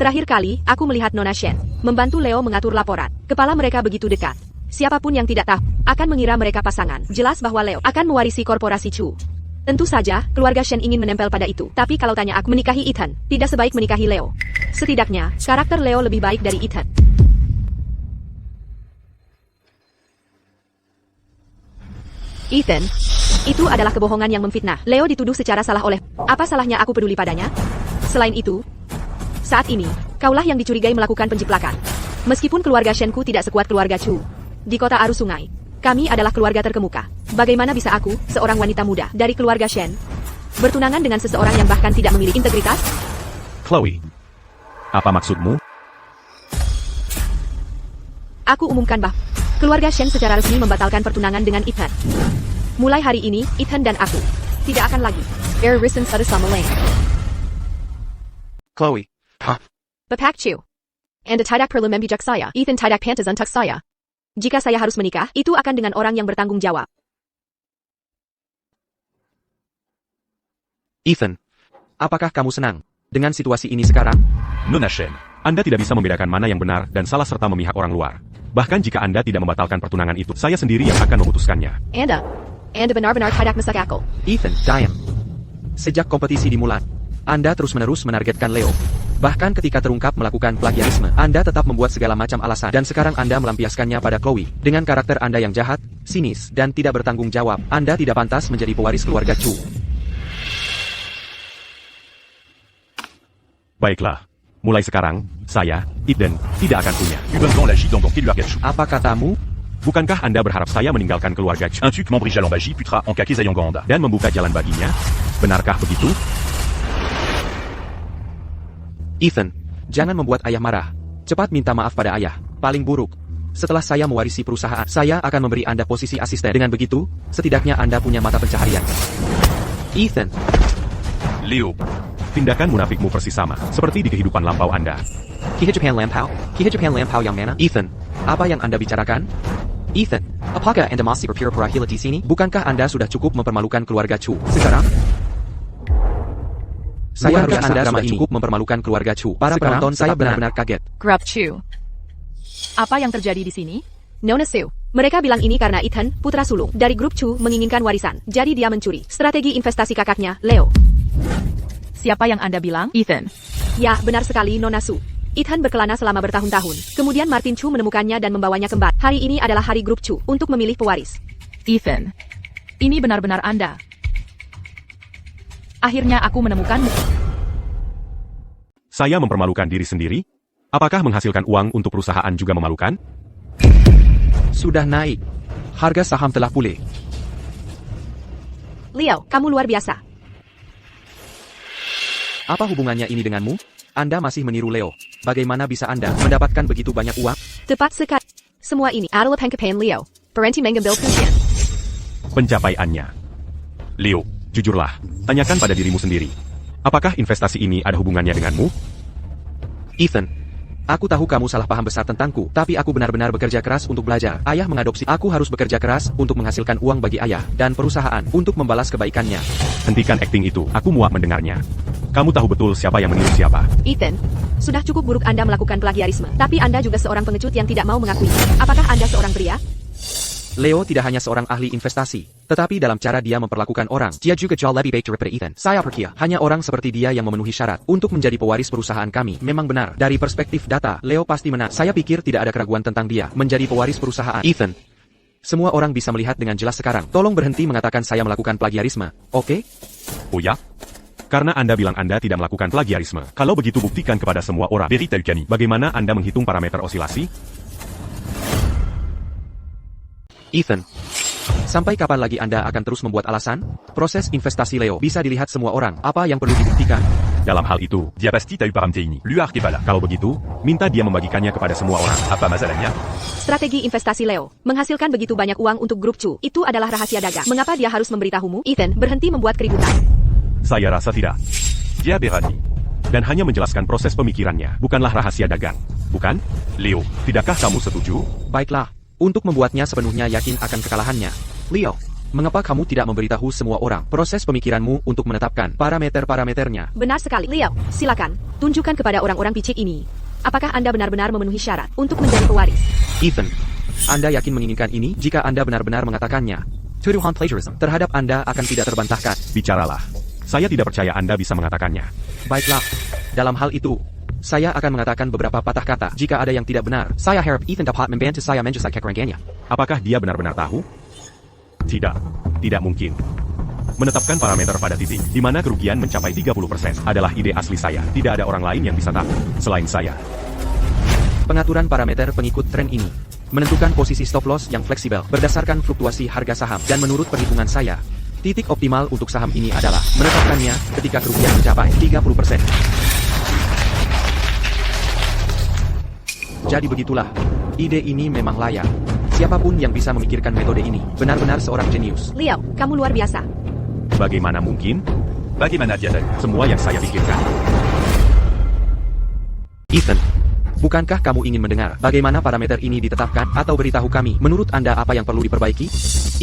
Terakhir kali, aku melihat Nona Shen membantu Leo mengatur laporan. Kepala mereka begitu dekat. Siapapun yang tidak tahu akan mengira mereka pasangan. Jelas bahwa Leo akan mewarisi korporasi Chu. Tentu saja, keluarga Shen ingin menempel pada itu. Tapi kalau tanya aku menikahi Ethan, tidak sebaik menikahi Leo. Setidaknya, karakter Leo lebih baik dari Ethan. Ethan, itu adalah kebohongan yang memfitnah. Leo dituduh secara salah oleh... Apa salahnya aku peduli padanya? Selain itu, saat ini, kaulah yang dicurigai melakukan penjiplakan. Meskipun keluarga Shenku tidak sekuat keluarga Chu. Di kota arus sungai, kami adalah keluarga terkemuka. Bagaimana bisa aku, seorang wanita muda dari keluarga Shen, bertunangan dengan seseorang yang bahkan tidak memiliki integritas? Chloe, apa maksudmu? Aku umumkan bahwa keluarga Shen secara resmi membatalkan pertunangan dengan Ethan. Mulai hari ini, Ethan dan aku tidak akan lagi beririsan satu sama lain. Chloe. Bapak Chu. Anda tidak perlu membijak saya. Ethan tidak pantas untuk saya. Jika saya harus menikah, itu akan dengan orang yang bertanggung jawab. Ethan, apakah kamu senang dengan situasi ini sekarang? Nona Shen, Anda tidak bisa membedakan mana yang benar dan salah serta memihak orang luar. Bahkan jika Anda tidak membatalkan pertunangan itu, saya sendiri yang akan memutuskannya. Anda benar-benar tidak masuk akal. Ethan, diam. Sejak kompetisi dimulai, Anda terus-menerus menargetkan Leo. Bahkan ketika terungkap melakukan plagiarisme, Anda tetap membuat segala macam alasan dan sekarang Anda melampiaskannya pada Chloe. Dengan karakter Anda yang jahat, sinis, dan tidak bertanggung jawab, Anda tidak pantas menjadi pewaris keluarga Chu. Baiklah. Mulai sekarang, saya, Ethan, tidak akan punya. Hubungan la gîte dans Keluarga Chu. Apa katamu? Bukankah Anda berharap saya meninggalkan keluarga Chu Un tuc m'embrigea l'embagie putera en kake Zayanganda. dan membuka jalan baginya? Benarkah begitu? Ethan, jangan membuat ayah marah. Cepat minta maaf pada ayah. Paling buruk, setelah saya mewarisi perusahaan, saya akan memberi Anda posisi asisten. Dengan begitu, setidaknya Anda punya mata pencaharian. Ethan, Léo. Tindakan munafikmu persis sama, seperti di kehidupan lampau Anda. Kihijapan lampau yang mana? Ethan, apa yang Anda bicarakan? Ethan, apakah Anda masih berpura-pura gila di sini? Bukankah Anda sudah cukup mempermalukan keluarga Chu? Sekarang? Saya harus Anda sudah cukup mempermalukan keluarga Chu. Para penonton, saya benar-benar kaget. Grub Chu. Apa yang terjadi di sini? Nona Sue. Mereka bilang ini karena Ethan, putra sulung dari grup Chu, menginginkan warisan. Jadi dia mencuri strategi investasi kakaknya, Leo. Siapa yang Anda bilang? Ethan. Ya, benar sekali Nona Sue. Ethan berkelana selama bertahun-tahun. Kemudian Martin Chu menemukannya dan membawanya kembali. Hari ini adalah hari grup Chu untuk memilih pewaris. Ethan. Ini benar-benar Anda. Akhirnya aku menemukanmu. Saya mempermalukan diri sendiri? Apakah menghasilkan uang untuk perusahaan juga memalukan? Sudah naik. Harga saham telah pulih. Leo, kamu luar biasa. Apa hubungannya ini denganmu? Anda masih meniru Leo. Bagaimana bisa Anda mendapatkan begitu banyak uang? Tepat sekali. Semua ini adalah pengkepaian Leo. Parenti mengambil pujian. Pencapaiannya. Leo, jujurlah, tanyakan pada dirimu sendiri. Apakah investasi ini ada hubungannya denganmu? Ethan, aku tahu kamu salah paham besar tentangku, tapi aku benar-benar bekerja keras untuk belajar. Ayah mengadopsi. Aku harus bekerja keras untuk menghasilkan uang bagi ayah dan perusahaan untuk membalas kebaikannya. Hentikan akting itu, aku muak mendengarnya. Kamu tahu betul siapa yang meniru siapa. Ethan, sudah cukup buruk Anda melakukan plagiarisme. Tapi Anda juga seorang pengecut yang tidak mau mengakui. Apakah Anda seorang pria? Leo tidak hanya seorang ahli investasi, tetapi dalam cara dia memperlakukan orang. Dia juga jauh lebih baik daripada Ethan. Saya percaya, hanya orang seperti dia yang memenuhi syarat untuk menjadi pewaris perusahaan kami. Memang benar, dari perspektif data, Leo pasti menang. Saya pikir tidak ada keraguan tentang dia menjadi pewaris perusahaan. Ethan, semua orang bisa melihat dengan jelas sekarang. Tolong berhenti mengatakan saya melakukan plagiarisme, oke? Oh ya? Karena Anda bilang Anda tidak melakukan plagiarisme. Kalau begitu buktikan kepada semua orang. Vérité Lucani. Bagaimana Anda menghitung parameter osilasi? Ethan, sampai kapan lagi Anda akan terus membuat alasan? Proses investasi Leo bisa dilihat semua orang. Apa yang perlu dibuktikan? Dalam hal itu, Dia pasti tahu paramteini. Luar kepala. kalau begitu, minta dia membagikannya kepada semua orang. Apa masalahnya? Strategi investasi Leo menghasilkan begitu banyak uang untuk grup Chu. Itu adalah rahasia dagang. Mengapa dia harus memberitahumu? Ethan, berhenti membuat keributan. Saya rasa tidak. Dia berani. Dan hanya menjelaskan proses pemikirannya, bukanlah rahasia dagang. Bukan? Léo. Tidakkah kamu setuju? Baiklah, untuk membuatnya sepenuhnya yakin akan kekalahannya. Leo, mengapa kamu tidak memberitahu semua orang proses pemikiranmu untuk menetapkan parameter-parameternya? Benar sekali. Leo, silakan. Tunjukkan kepada orang-orang picik ini. Apakah Anda benar-benar memenuhi syarat untuk menjadi pewaris? Ethan, Anda yakin menginginkan ini jika Anda benar-benar mengatakannya? Tuduhan plagiarism terhadap Anda akan tidak terbantahkan. Bicaralah. Saya tidak percaya Anda bisa mengatakannya. Baiklah, dalam hal itu, saya akan mengatakan beberapa patah kata jika ada yang tidak benar. Saya harap Ethan dapat membantu saya menjelaskan kerangannya. Apakah dia benar-benar tahu? Tidak. Tidak mungkin. Menetapkan parameter pada titik, di mana kerugian mencapai 30% adalah ide asli saya. Tidak ada orang lain yang bisa tahu, selain saya. Pengaturan parameter pengikut tren ini menentukan posisi stop loss yang fleksibel berdasarkan fluktuasi harga saham dan menurut perhitungan saya, titik optimal untuk saham ini adalah menetapkannya ketika kerugian mencapai 30%. Jadi begitulah, ide ini memang layak. Siapapun yang bisa memikirkan metode ini, benar-benar seorang jenius. Leo, kamu luar biasa. Bagaimana mungkin? Bagaimana dia tahu? Semua yang saya pikirkan. Ethan, bukankah kamu ingin mendengar bagaimana parameter ini ditetapkan atau beritahu kami menurut Anda apa yang perlu diperbaiki?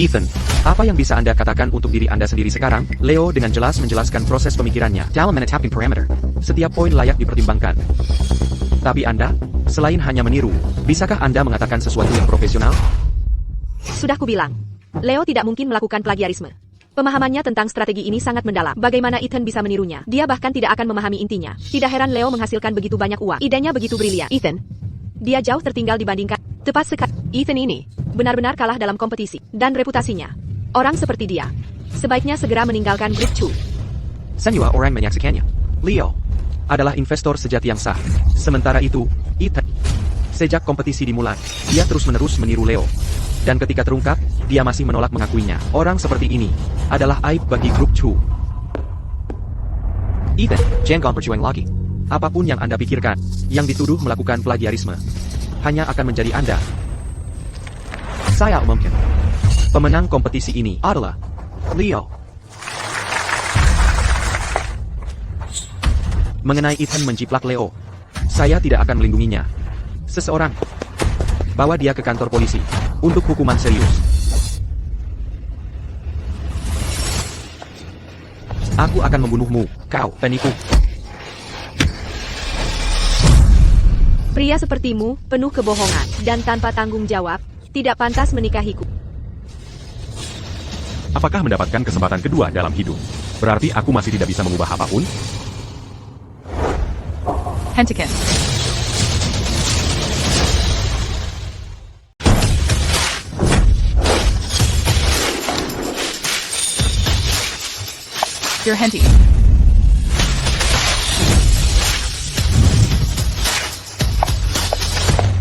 Ethan, apa yang bisa Anda katakan untuk diri Anda sendiri sekarang? Leo dengan jelas menjelaskan proses pemikirannya dalam menetapkan parameter. Setiap poin layak dipertimbangkan. Tapi Anda, selain hanya meniru, bisakah Anda mengatakan sesuatu yang profesional? Sudah kubilang, Leo tidak mungkin melakukan plagiarisme. Pemahamannya tentang strategi ini sangat mendalam. Bagaimana Ethan bisa menirunya? Dia bahkan tidak akan memahami intinya. Tidak heran Leo menghasilkan begitu banyak uang. Idenya begitu brilian. Ethan, dia jauh tertinggal dibandingkan. Tepat sekali. Ethan ini benar-benar kalah dalam kompetisi dan reputasinya. Orang seperti dia sebaiknya segera meninggalkan grup Chu. Semua orang menyaksikannya. Leo adalah investor sejati yang sah. Sementara itu, Ethan, sejak kompetisi dimulai, dia terus-menerus meniru Leo. Dan ketika terungkap, dia masih menolak mengakuinya. Orang seperti ini adalah aib bagi grup Chu. Ethan, jangan berjuang lagi. Apapun yang Anda pikirkan, yang dituduh melakukan plagiarisme, hanya akan menjadi Anda. Saya umumkan, pemenang kompetisi ini adalah Leo. Mengenai Ethan menjiplak Leo, saya tidak akan melindunginya. Seseorang bawa dia ke kantor polisi untuk hukuman serius. Aku akan membunuhmu, kau penipu. Pria sepertimu, penuh kebohongan dan tanpa tanggung jawab, tidak pantas menikahiku. Apakah mendapatkan kesempatan kedua dalam hidup? Berarti aku masih tidak bisa mengubah apapun? Hentikan. You're Henti.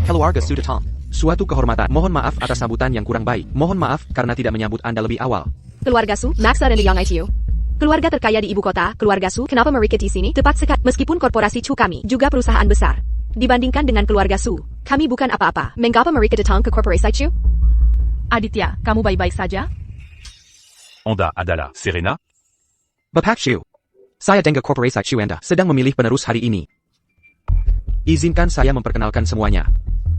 Keluarga sudah Tom. Suatu kehormatan. Mohon maaf atas sambutan yang kurang baik. Mohon maaf karena tidak menyambut Anda lebih awal. Keluarga Su, Maxa dan Yang ITU. Keluarga terkaya di ibu kota, keluarga Su, kenapa mereka di sini? Tepat sekali, meskipun korporasi Chu kami juga perusahaan besar. Dibandingkan dengan keluarga Su, kami bukan apa-apa. Mengapa mereka datang ke korporasi Chu? Aditya, kamu baik-baik saja? Honda, Adala, Serena. Bapak Chu, saya dengar korporasi Chu Anda sedang memilih penerus hari ini. Izinkan saya memperkenalkan semuanya.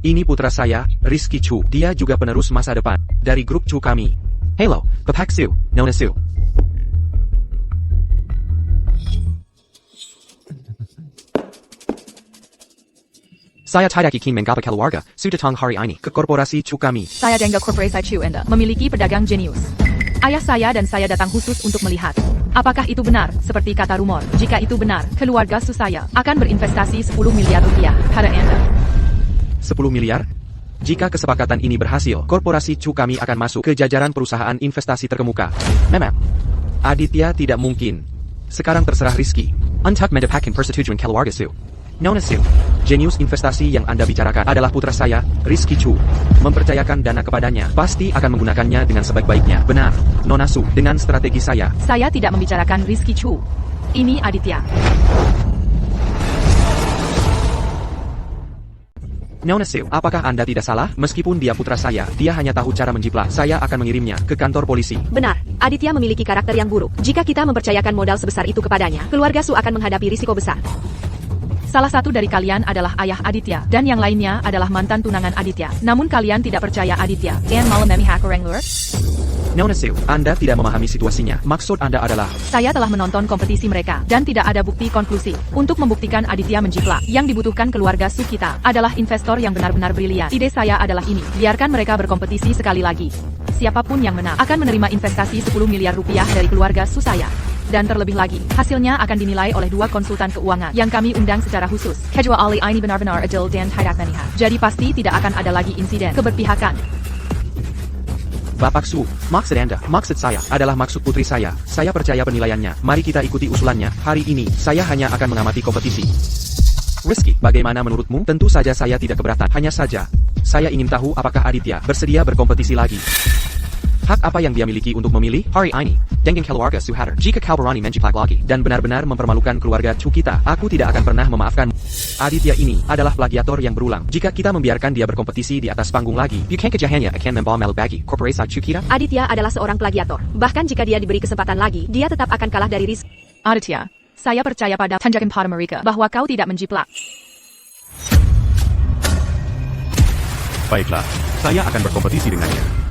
Ini putra saya, Rizky Chu. Dia juga penerus masa depan dari grup Chu kami. Hello, Bapak Su, Nona Su. Saya tidak ingin mengapa keluarga sudah datang hari ini ke korporasi Chu kami. Saya dengar korporasi Chu Anda memiliki pedagang jenius. Ayah saya dan saya datang khusus untuk melihat. Apakah itu benar, seperti kata rumor? Jika itu benar, keluarga Su saya akan berinvestasi 10 miliar rupiah pada Anda. 10 miliar? Jika kesepakatan ini berhasil, korporasi Chu kami akan masuk ke jajaran perusahaan investasi terkemuka. Memang, Aditya tidak mungkin. Sekarang terserah Rizky untuk mendapatkan persetujuan keluarga Su. Nona Su, jenius investasi yang Anda bicarakan adalah putra saya, Rizky Chu. Mempercayakan dana kepadanya, pasti akan menggunakannya dengan sebaik-baiknya. Benar, Nona Su, dengan strategi saya. Saya tidak membicarakan Rizky Chu. Ini Aditya. Nona Su, apakah Anda tidak salah? Meskipun dia putra saya, dia hanya tahu cara menjiplak. Saya akan mengirimnya ke kantor polisi. Benar, Aditya memiliki karakter yang buruk. Jika kita mempercayakan modal sebesar itu kepadanya, keluarga Su akan menghadapi risiko besar. Salah satu dari kalian adalah ayah Aditya, dan yang lainnya adalah mantan tunangan Aditya. Namun kalian tidak percaya Aditya. Dan malam memihak orang luar? Nona Su, Anda tidak memahami situasinya. Maksud Anda adalah... Saya telah menonton kompetisi mereka, dan tidak ada bukti konklusif untuk membuktikan Aditya menjiplak. Yang dibutuhkan keluarga Su kita adalah investor yang benar-benar brilian. Ide saya adalah ini, biarkan mereka berkompetisi sekali lagi. Siapapun yang menang akan menerima investasi 10 miliar rupiah dari keluarga Su saya. Dan terlebih lagi, hasilnya akan dinilai oleh 2 konsultan keuangan yang kami undang secara khusus. Kedua ahli ini benar-benar adil dan tidak memihak. Jadi pasti tidak akan ada lagi insiden keberpihakan. Bapak Su, maksud Anda, maksud saya, adalah maksud putri saya. Saya percaya penilaiannya. Mari kita ikuti usulannya. Hari ini, saya hanya akan mengamati kompetisi. Rizky, bagaimana menurutmu? Tentu saja saya tidak keberatan. Hanya saja, saya ingin tahu apakah Aditya bersedia berkompetisi lagi. Hak apa yang dia miliki untuk memilih? Hari ini, dengan keluarga Su hadir. Jika kau berani menjiplak lagi dan benar-benar mempermalukan keluarga Chu kita, aku tidak akan pernah memaafkan. Aditya ini adalah plagiator yang berulang. Jika kita membiarkan dia berkompetisi di atas panggung lagi, bukan kejahatannya akan membawa malu bagi korporasi Chu kita? Aditya adalah seorang plagiator. Bahkan jika dia diberi kesempatan lagi, dia tetap akan kalah dari Rizky. Aditya, saya percaya pada tanjakan pada mereka bahwa kau tidak menjiplak. Baiklah, saya akan berkompetisi dengannya.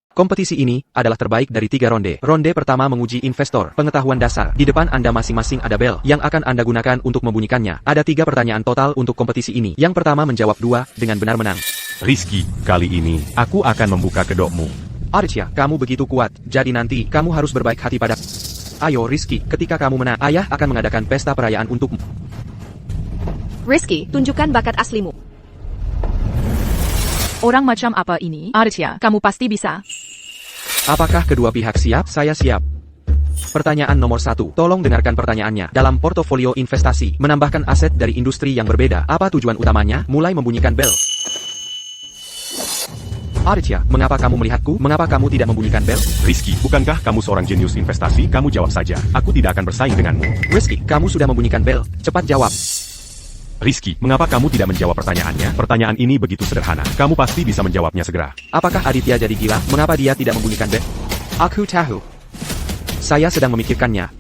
Kompetisi ini adalah terbaik dari 3 ronde. Ronde pertama menguji investor, pengetahuan dasar. Di depan Anda masing-masing ada bel yang akan Anda gunakan untuk membunyikannya. Ada 3 pertanyaan total untuk kompetisi ini. Yang pertama menjawab 2 dengan benar menang. Rizky, kali ini, aku akan membuka kedokmu. Aditya, kamu begitu kuat, jadi nanti kamu harus berbaik hati pada... Ayo Rizky, ketika kamu menang, ayah akan mengadakan pesta perayaan untukmu. Rizky, tunjukkan bakat aslimu. Orang macam apa ini? Aditya, kamu pasti bisa. Apakah kedua pihak siap? Saya siap. Pertanyaan nomor 1. Tolong dengarkan pertanyaannya. Dalam portofolio investasi, menambahkan aset dari industri yang berbeda. Apa tujuan utamanya? Mulai membunyikan bel. Aditya, mengapa kamu melihatku? Mengapa kamu tidak membunyikan bel? Rizky, bukankah kamu seorang jenius investasi? Kamu jawab saja. Aku tidak akan bersaing denganmu. Rizky, kamu sudah membunyikan bel. Cepat jawab. Rizky, mengapa kamu tidak menjawab pertanyaannya? Pertanyaan ini begitu sederhana. Kamu pasti bisa menjawabnya segera. Apakah Aditya jadi gila? Mengapa dia tidak membunyikan bel? Aku tahu. Saya sedang memikirkannya.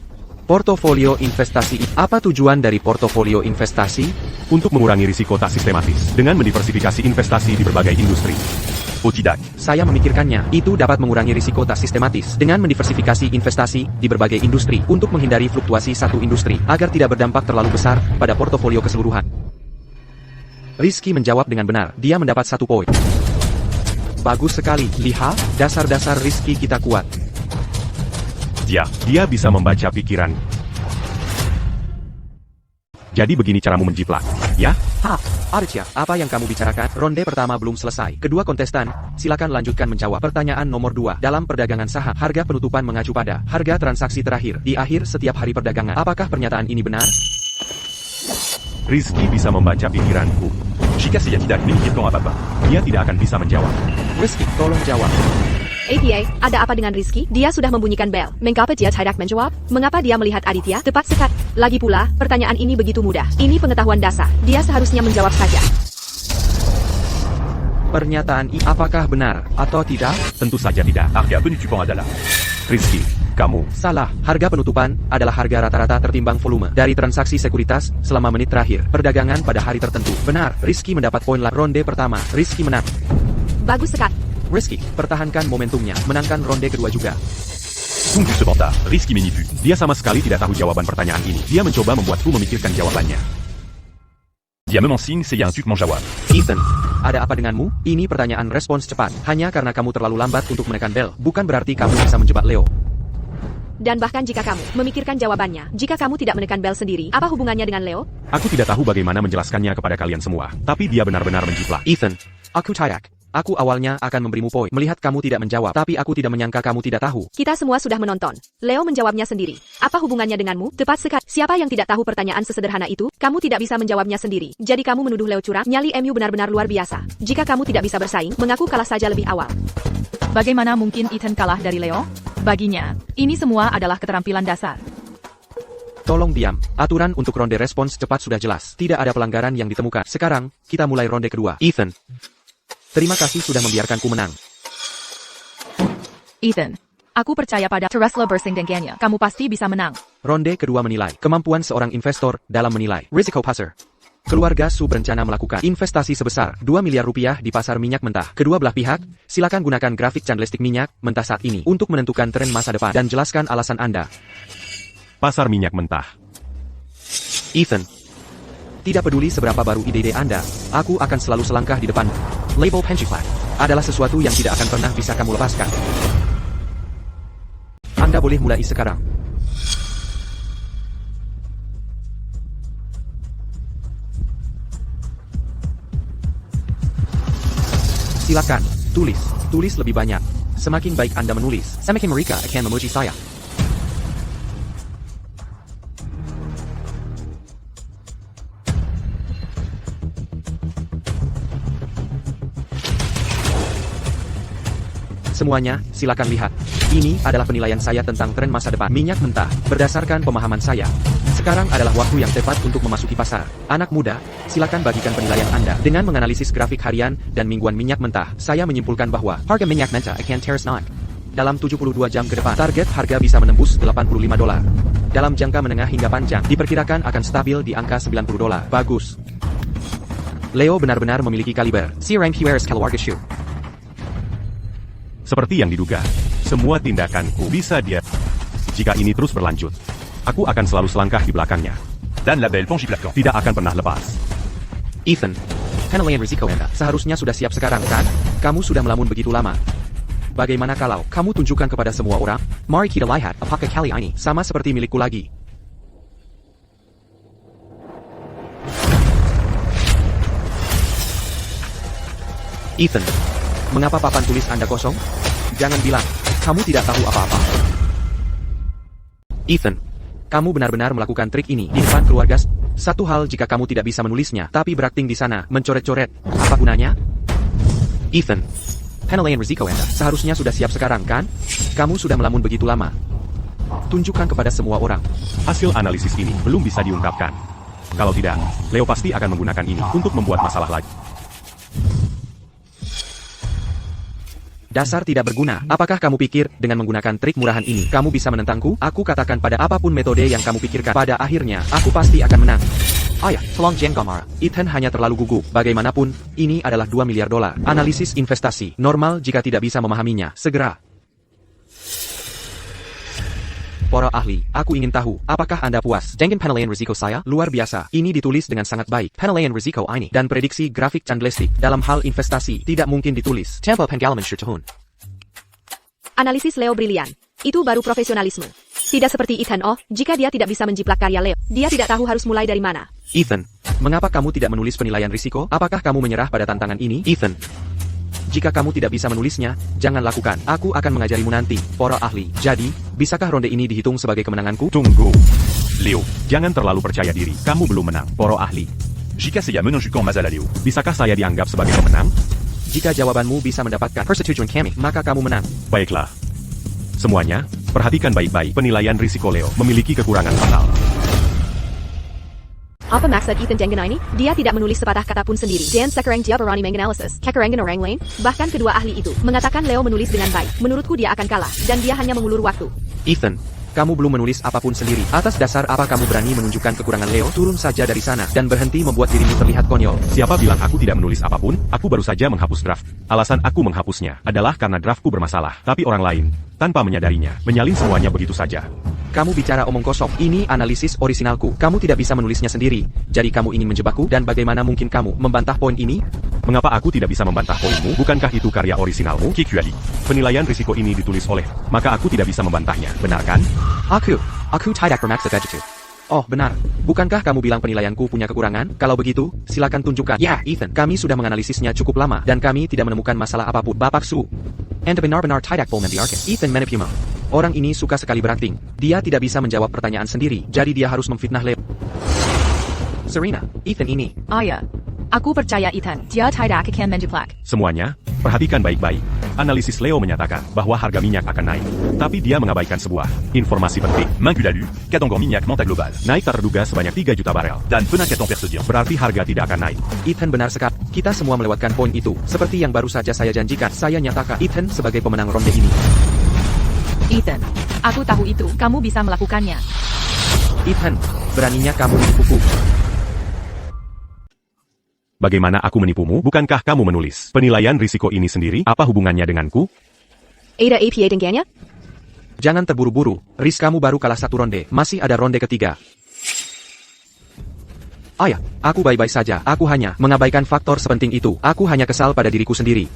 Portofolio investasi. Apa tujuan dari portofolio investasi? Untuk mengurangi risiko tak sistematis dengan mendiversifikasi investasi di berbagai industri. Oh tidak. Saya memikirkannya. Itu dapat mengurangi risiko tak sistematis dengan mendiversifikasi investasi di berbagai industri untuk menghindari fluktuasi satu industri agar tidak berdampak terlalu besar pada portofolio keseluruhan. Rizky menjawab dengan benar. Dia mendapat 1 poin. Bagus sekali. Lihat, dasar-dasar Rizky kita kuat. Dia bisa membaca pikiran. Jadi begini caramu menjiplak, ya? Aditya, apa yang kamu bicarakan? Ronde pertama belum selesai. Kedua kontestan, silakan lanjutkan menjawab. Pertanyaan nomor 2. Dalam perdagangan saham, harga penutupan mengacu pada harga transaksi terakhir di akhir setiap hari perdagangan. Apakah pernyataan ini benar? Rizky bisa membaca pikiranku. Jika saya tidak memikirkan apa-apa. Dia tidak akan bisa menjawab. Rizky, tolong jawab. APA, ada apa dengan Rizky? Dia sudah membunyikan bel. Mengapa dia tidak menjawab? Mengapa dia melihat Aditya? Tepat sekat. Lagi pula, pertanyaan ini begitu mudah. Ini pengetahuan dasar. Dia seharusnya menjawab saja. Pernyataan apakah benar atau tidak? Tentu saja tidak. Harga penutupan adalah... Rizky, kamu Salah. Harga penutupan adalah harga rata-rata tertimbang volume dari transaksi sekuritas selama menit terakhir perdagangan pada hari tertentu. Benar. Rizky mendapat poin ronde pertama. Rizky menang. Bagus sekat. Rizky, pertahankan momentumnya. Menangkan ronde kedua juga. Tunggu sebentar. Rizky menipu. Dia sama sekali tidak tahu jawaban pertanyaan ini. Dia mencoba membuatku memikirkan jawabannya. Dia memancing, saya untuk menjawab. Ethan, ada apa denganmu? Ini pertanyaan respons cepat. Hanya karena kamu terlalu lambat untuk menekan bel, bukan berarti kamu bisa menjebak Leo. Dan bahkan jika kamu memikirkan jawabannya, jika kamu tidak menekan bel sendiri, apa hubungannya dengan Leo? Aku tidak tahu bagaimana menjelaskannya kepada kalian semua, tapi dia benar-benar menjiplak. Ethan, aku tidak. Aku awalnya akan memberimu poin melihat kamu tidak menjawab, tapi aku tidak menyangka kamu tidak tahu. Kita semua sudah menonton. Leo menjawabnya sendiri. Apa hubungannya denganmu? Tepat sekat. Siapa yang tidak tahu pertanyaan sesederhana itu? Kamu tidak bisa menjawabnya sendiri. Jadi kamu menuduh Leo curang? Nyali MU benar-benar luar biasa. Jika kamu tidak bisa bersaing, mengaku kalah saja lebih awal. Bagaimana mungkin Ethan kalah dari Leo? Baginya, ini semua adalah keterampilan dasar. Tolong diam. Aturan untuk ronde respons cepat sudah jelas. Tidak ada pelanggaran yang ditemukan. Sekarang, kita mulai ronde kedua. Ethan, terima kasih sudah membiarkanku menang. Ethan, aku percaya pada Tesla Bersingdengannya. Kamu pasti bisa menang. Ronde kedua menilai kemampuan seorang investor dalam menilai risiko pasar. Keluarga Su berencana melakukan investasi sebesar 2 miliar rupiah di pasar minyak mentah. Kedua belah pihak, silakan gunakan grafik candlestick minyak mentah saat ini untuk menentukan tren masa depan dan jelaskan alasan Anda. Pasar minyak mentah. Ethan, tidak peduli seberapa baru ide-ide Anda, aku akan selalu selangkah di depan. Label pension flag adalah sesuatu yang tidak akan pernah bisa kamu lepaskan. Anda boleh mulai sekarang. Silakan, tulis lebih banyak. Semakin baik Anda menulis, semakin mereka akan memuji saya. Semuanya, silakan lihat. Ini adalah penilaian saya tentang tren masa depan minyak mentah, berdasarkan pemahaman saya. Sekarang adalah waktu yang tepat untuk memasuki pasar. Anak muda, silakan bagikan penilaian Anda. Dengan menganalisis grafik harian dan mingguan minyak mentah, saya menyimpulkan bahwa harga minyak mentah akan terus naik. Dalam 72 jam ke depan, target harga bisa menembus $85. Dalam jangka menengah hingga panjang, diperkirakan akan stabil di angka $90. Bagus. Leo benar-benar memiliki kaliber. Si rank Hiwaris keluarga Shu. Seperti yang diduga, semua tindakanku bisa dia. Jika ini terus berlanjut, aku akan selalu selangkah di belakangnya. Dan label penjiplakan Tidak akan pernah lepas. Ethan, penilaian risiko Anda seharusnya sudah siap sekarang kan? Kamu sudah melamun begitu lama. Bagaimana kalau kamu tunjukkan kepada semua orang? Mari kita lihat apakah kali ini sama seperti milikku lagi. Ethan, mengapa papan tulis Anda kosong? Jangan bilang, kamu tidak tahu apa-apa. Ethan, kamu benar-benar melakukan trik ini di depan keluarga. Satu hal jika kamu tidak bisa menulisnya, tapi berakting di sana, mencoret-coret. Apa gunanya? Ethan, Penilaian risiko Anda seharusnya sudah siap sekarang, kan? Kamu sudah melamun begitu lama. Tunjukkan kepada semua orang. Hasil analisis ini belum bisa diungkapkan. Kalau tidak, Leo pasti akan menggunakan ini untuk membuat masalah lagi. Dasar tidak berguna. Apakah kamu pikir, dengan menggunakan trik murahan ini, kamu bisa menentangku? Aku katakan pada apapun metode yang kamu pikirkan, pada akhirnya, aku pasti akan menang. Ayah, tolong jangan marah. Ethan hanya terlalu gugup. Bagaimanapun, ini adalah $2 miliar. Analisis investasi. Normal jika tidak bisa memahaminya. Segera. Para ahli, aku ingin tahu, apakah Anda puas dengan penilaian risiko saya? Luar biasa. Ini ditulis dengan sangat baik. Penilaian risiko ini dan prediksi grafik candlestick dalam hal investasi tidak mungkin ditulis. Tanpa pengalaman syurtahun. Analisis Leo brilian. Itu baru profesionalisme. Tidak seperti Ethan. Oh, jika dia tidak bisa menjiplak karya Leo, dia tidak tahu harus mulai dari mana. Ethan, mengapa kamu tidak menulis penilaian risiko? Apakah kamu menyerah pada tantangan ini? Ethan, jika kamu tidak bisa menulisnya, jangan lakukan. Aku akan mengajarimu nanti, para ahli. Jadi, bisakah ronde ini dihitung sebagai kemenanganku? Tunggu. Leo, jangan terlalu percaya diri. Kamu belum menang, para ahli. Jika saya menunjukkan masalah Leo. Bisakah saya dianggap sebagai pemenang? Jika jawabanmu bisa mendapatkan persetujuan kami, maka kamu menang. Baiklah. Semuanya, perhatikan baik-baik. Penilaian risiko Leo memiliki kekurangan fatal. Apa maksud Ethan dengan ini? Dia tidak menulis sepatah kata pun sendiri. Dan sekarang dia berani menganalisis kekurangan orang lain. Bahkan kedua ahli itu mengatakan Leo menulis dengan baik. Menurutku dia akan kalah, dan dia hanya mengulur waktu. Ethan, kamu belum menulis apapun sendiri. Atas dasar apa kamu berani menunjukkan kekurangan Leo? Turun saja dari sana, dan berhenti membuat dirimu terlihat konyol. Siapa bilang aku tidak menulis apapun? Aku baru saja menghapus draft. Alasan aku menghapusnya adalah karena draftku bermasalah. Tapi orang lain, tanpa menyadarinya, menyalin semuanya begitu saja. Kamu bicara omong kosong. Ini analisis orisinalku. Kamu tidak bisa menulisnya sendiri. Jadi kamu ingin menjebakku, dan bagaimana mungkin kamu membantah poin ini? Mengapa aku tidak bisa membantah poinmu? Bukankah itu karya orisinalmu? QQali. Penilaian risiko ini ditulis oleh, maka aku tidak bisa membantahnya. Benar kan? Aku tidak bermaksud begitu. Oh, benar. Bukankah kamu bilang penilaianku punya kekurangan? Kalau begitu, silakan tunjukkan. Ya, Ethan, kami sudah menganalisisnya cukup lama, dan kami tidak menemukan masalah apapun. Bapak Su. Anda benar-benar tidak boleh membiarkan. Ethan menepuma. Orang ini suka sekali berakting. Dia tidak bisa menjawab pertanyaan sendiri, jadi dia harus memfitnah Leo. Serena, Ethan ini. Ayah, aku percaya Ethan. Dia tidak akan menjiplak. Semuanya, perhatikan baik-baik. Analisis Leo menyatakan bahwa harga minyak akan naik. Tapi dia mengabaikan sebuah informasi penting. Minggu Cadangan minyak monta global. Naik terduga sebanyak 3 juta barel. Dan peningkatan persediaan. Berarti harga tidak akan naik. Ethan benar sekali. Kita semua melewatkan poin itu. Seperti yang baru saja saya janjikan, saya nyatakan Ethan sebagai pemenang ronde ini. Ethan, aku tahu itu. Kamu bisa melakukannya. Ethan, beraninya kamu menipuku. Bagaimana aku menipumu? Bukankah kamu menulis penilaian risiko ini sendiri? Apa hubungannya denganku? Ada APA dengannya? Jangan terburu-buru. Risk kamu baru kalah satu ronde. Masih ada ronde ketiga. Ayah, aku baik-baik saja. Aku hanya mengabaikan faktor sepenting itu. Aku hanya kesal pada diriku sendiri.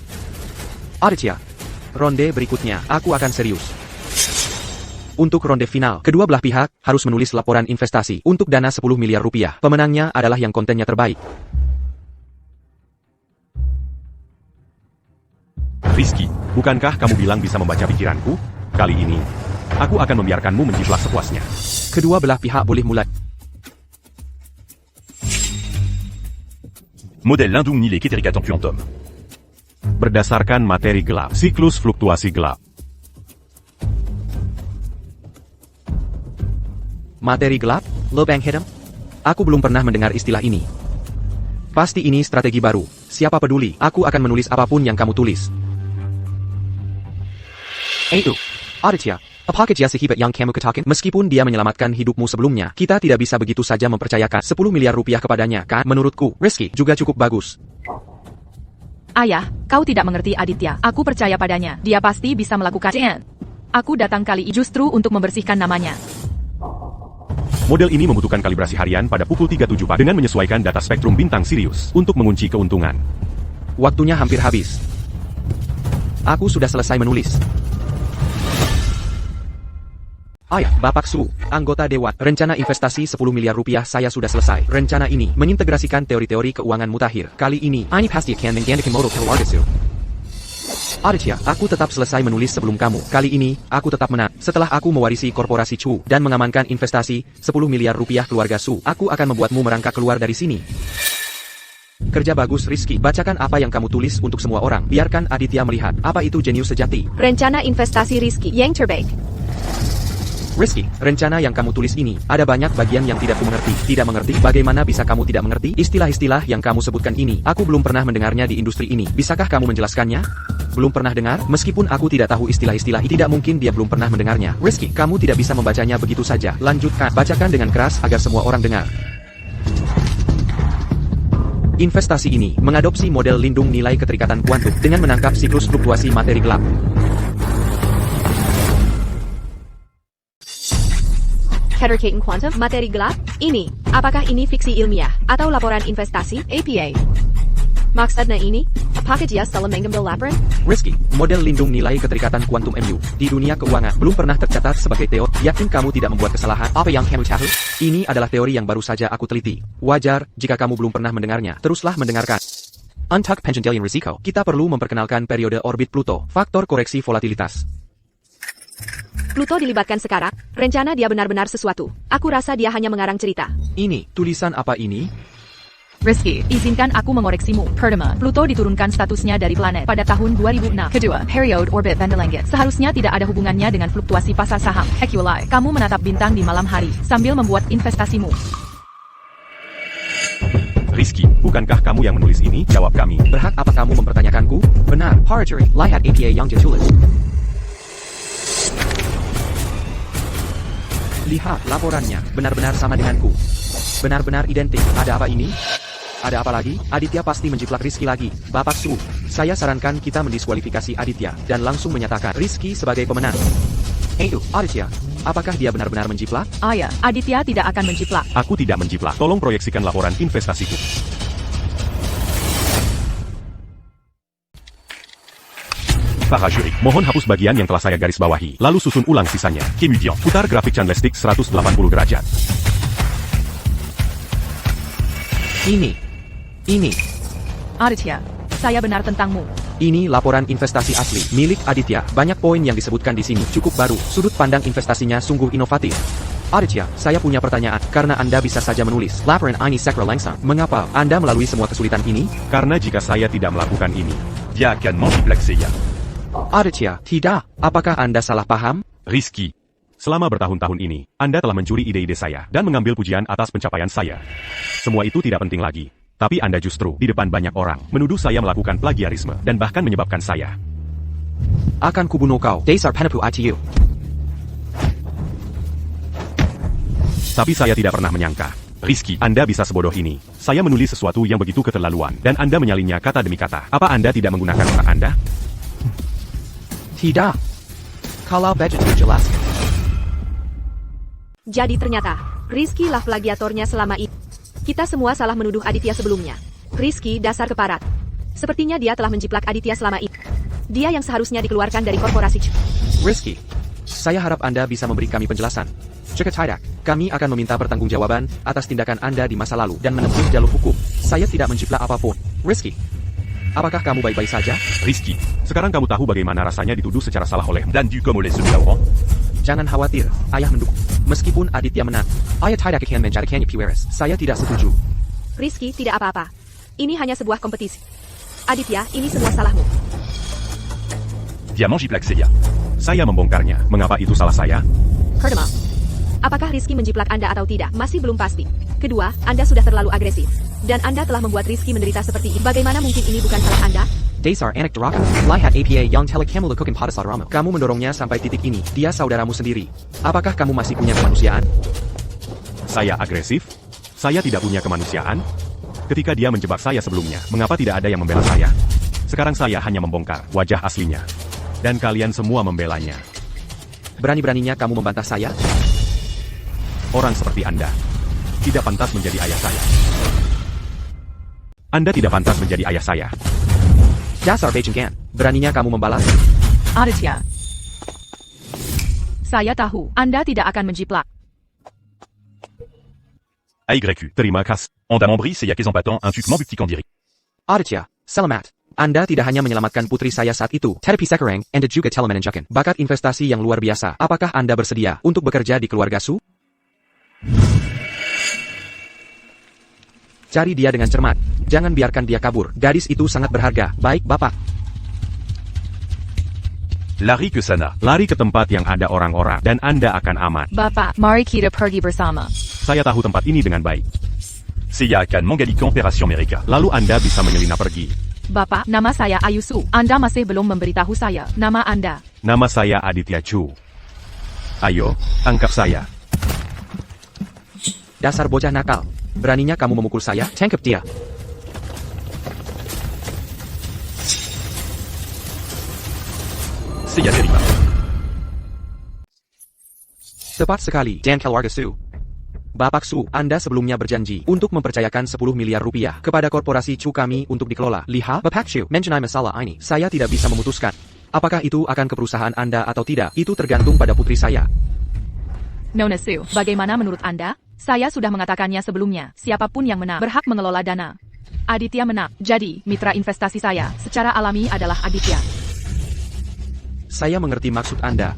Aditya, ronde berikutnya, aku akan serius. Untuk ronde final, kedua belah pihak harus menulis laporan investasi untuk dana 10 miliar rupiah. Pemenangnya adalah yang kontennya terbaik. Rizky, bukankah kamu bilang bisa membaca pikiranku? Kali ini, aku akan membiarkanmu menjiplak sepuasnya. Kedua belah pihak boleh mulai. Modèle Lindung Nile Keterikatan Puantom. Berdasarkan materi gelap, siklus fluktuasi gelap. Materi gelap? Lubang hitam? Aku belum pernah mendengar istilah ini. Pasti ini strategi baru. Siapa peduli, aku akan menulis apapun yang kamu tulis. Aditya, apakah jasa hebat yang kamu katakan? Meskipun dia menyelamatkan hidupmu sebelumnya, kita tidak bisa begitu saja mempercayakan 10 miliar rupiah kepadanya, kan? Menurutku, Rizky juga cukup bagus. Ayah, kau tidak mengerti Aditya. Aku percaya padanya. Dia pasti bisa melakukannya. Aku datang kali ini justru untuk membersihkan namanya. Model ini membutuhkan kalibrasi harian pada pukul 3.7 pagi dengan menyesuaikan data spektrum bintang Sirius untuk mengunci keuntungan. Waktunya hampir habis. Aku sudah selesai menulis. Ayah, Bapak Su, anggota Dewan, rencana investasi 10 miliar rupiah saya sudah selesai. Rencana ini mengintegrasikan teori-teori keuangan mutakhir. Kali ini, ini pasti akan menggantikan modal keluarga Su. Aditya, aku tetap selesai menulis sebelum kamu. Kali ini, aku tetap menang. Setelah aku mewarisi korporasi Chu dan mengamankan investasi 10 miliar rupiah keluarga Su, aku akan membuatmu merangkak keluar dari sini. Kerja bagus Rizky, bacakan apa yang kamu tulis untuk semua orang. Biarkan Aditya melihat apa itu jenius sejati. Rencana investasi Rizky yang terbaik. Rizky, rencana yang kamu tulis ini, ada banyak bagian yang tidak ku mengerti. Tidak mengerti? Bagaimana bisa kamu tidak mengerti? Istilah-istilah yang kamu sebutkan ini, aku belum pernah mendengarnya di industri ini. Bisakah kamu menjelaskannya? Belum pernah dengar? Meskipun aku tidak tahu istilah-istilah itu, tidak mungkin dia belum pernah mendengarnya. Rizky, kamu tidak bisa membacanya begitu saja. Lanjutkan, bacakan dengan keras agar semua orang dengar. Investasi ini mengadopsi model lindung nilai keterikatan kuantum dengan menangkap siklus fluktuasi materi gelap. Keterikatan kuantum, materi gelap? Ini, apakah ini fiksi ilmiah atau laporan investasi? APA. Maksudnya ini, apakah dia salah mengambil laporan? Rizky, model lindung nilai keterikatan kuantum MU di dunia keuangan belum pernah tercatat sebagai teori. Yakin kamu tidak membuat kesalahan? Apa yang kamu tahu? Ini adalah teori yang baru saja aku teliti. Wajar jika kamu belum pernah mendengarnya. Teruslah mendengarkan. Untuk pengendalian risiko, kita perlu memperkenalkan periode orbit Pluto, faktor koreksi volatilitas. Pluto dilibatkan sekarang, rencana dia benar-benar sesuatu. Aku rasa dia hanya mengarang cerita. Ini, tulisan apa ini? Rizky, izinkan aku mengoreksimu. Pertama, Pluto diturunkan statusnya dari planet pada tahun 2006. Kedua, periode orbit Vanderlangit seharusnya tidak ada hubungannya dengan fluktuasi pasar saham. Equilai, kamu menatap bintang di malam hari sambil membuat investasimu. Rizky, bukankah kamu yang menulis ini? Jawab kami. Berhak apa kamu mempertanyakanku? Benar, Harjuri, lihat APA yang ditulis. Lihat laporannya, benar-benar sama denganku. Benar-benar identik. Ada apa ini? Ada apa lagi? Aditya pasti menjiplak Rizky lagi. Bapak Su, saya sarankan kita mendiskualifikasi Aditya dan langsung menyatakan Rizky sebagai pemenang. Aditya, apakah dia benar-benar menjiplak? Ayah, Aditya tidak akan menjiplak. Aku tidak menjiplak. Tolong proyeksikan laporan investasiku. Para juri, mohon hapus bagian yang telah saya garis bawahi, lalu susun ulang sisanya. Kemudian, putar grafik candlestick 180 derajat. Ini. Aditya, saya benar tentangmu. Ini laporan investasi asli, milik Aditya. Banyak poin yang disebutkan di sini, cukup baru. Sudut pandang investasinya sungguh inovatif. Aditya, saya punya pertanyaan, karena Anda bisa saja menulis laporan ini secara langsung. Mengapa Anda melalui semua kesulitan ini? Karena jika saya tidak melakukan ini, Dia akan multiplexia. Aditya, tidak. Apakah Anda salah paham? Rizky, selama bertahun-tahun ini, Anda telah mencuri ide-ide saya dan mengambil pujian atas pencapaian saya. Semua itu tidak penting lagi. Tapi Anda justru, di depan banyak orang, menuduh saya melakukan plagiarisme dan bahkan menyebabkan saya. Akan kubunuh kau. Dasar penipu ITU. Tapi saya tidak pernah menyangka. Rizky, Anda bisa sebodoh ini. Saya menulis sesuatu yang begitu keterlaluan, dan Anda menyalinnya kata demi kata. Apa Anda tidak menggunakan otak Anda? Tidak. Kalau begitu jelas. Jadi ternyata, Rizky lah plagiatornya selama ini. Kita semua salah menuduh Aditya sebelumnya. Rizky dasar keparat. Sepertinya dia telah menjiplak Aditya selama ini. Dia yang seharusnya dikeluarkan dari korporasi. Rizky, saya harap Anda bisa memberi kami penjelasan. Cekat tidak, kami akan meminta pertanggungjawaban atas tindakan Anda di masa lalu dan menempuh jalur hukum. Saya tidak menjiplak apapun. Rizky, apakah kamu baik-baik saja? Rizky, sekarang kamu tahu bagaimana rasanya dituduh secara salah oleh Dan du comme les sous-laurent. Jangan khawatir, ayah mendukung. Meskipun Aditya menang, ayah tidak akan menjadikannya PWRS. Saya tidak setuju. Rizky tidak apa-apa. Ini hanya sebuah kompetisi. Aditya, ini semua salahmu. Dia multiplexia. saya membongkarnya. Mengapa itu salah saya? Pertama, apakah Rizky menjiplak Anda atau tidak? Masih belum pasti. Kedua, Anda sudah terlalu agresif. Dan Anda telah membuat Rizky menderita seperti ini. Bagaimana mungkin ini bukan salah Anda? Dasar anak durhaka. Lihat APA yang telah kamu lakukan pada saudaramu. Kamu mendorongnya sampai titik ini. Dia saudaramu sendiri. Apakah kamu masih punya kemanusiaan? Saya agresif? Saya tidak punya kemanusiaan? Ketika dia menjebak saya sebelumnya, mengapa tidak ada yang membela saya? Sekarang saya hanya membongkar wajah aslinya. Dan kalian semua membelanya. Berani-beraninya kamu membantah saya? Orang seperti Anda tidak pantas menjadi ayah saya. Anda tidak pantas menjadi ayah saya. Dasar bajingan. Beraninya kamu membalas? Aditya. Saya tahu, Anda tidak akan menjiplak. AYQ. Terima kasih. On t'a membris, c'est y'a qu'ils en battant, un tuc m'embukti qu'en dirait. Aditya, selamat. Anda tidak hanya menyelamatkan putri saya saat itu, tetapi sekarang, Anda juga telah menunjukkan bakat investasi yang luar biasa. Apakah Anda bersedia untuk bekerja di keluarga Su? Cari dia dengan cermat. Jangan biarkan dia kabur. Gadis itu sangat berharga. Baik, Bapak. Lari ke sana. Lari ke tempat yang ada orang-orang, dan Anda akan aman. Bapak, mari kita pergi bersama. Saya tahu tempat ini dengan baik. Seiya akan menggalikan Operation Mereka. Lalu Anda bisa menyelinap pergi. Bapak, nama saya Ayusu. Anda masih belum memberitahu saya nama Anda. Nama saya Aditya Chu. Ayo, tangkap saya. Dasar bocah nakal. Beraninya kamu memukul saya? Tangkap dia. Seiya terima. Tepat sekali, dan keluarga Su. Bapak Su, Anda sebelumnya berjanji untuk mempercayakan 10 miliar rupiah kepada korporasi Chu kami untuk dikelola. Lihat, Bapak Su, mengenai masalah ini, saya tidak bisa memutuskan. Apakah itu akan ke perusahaan Anda atau tidak, itu tergantung pada putri saya. Nona Su, bagaimana menurut Anda? Saya sudah mengatakannya sebelumnya, siapapun yang menang berhak mengelola dana. Aditya menang, jadi mitra investasi saya secara alami adalah Aditya. Saya mengerti maksud Anda.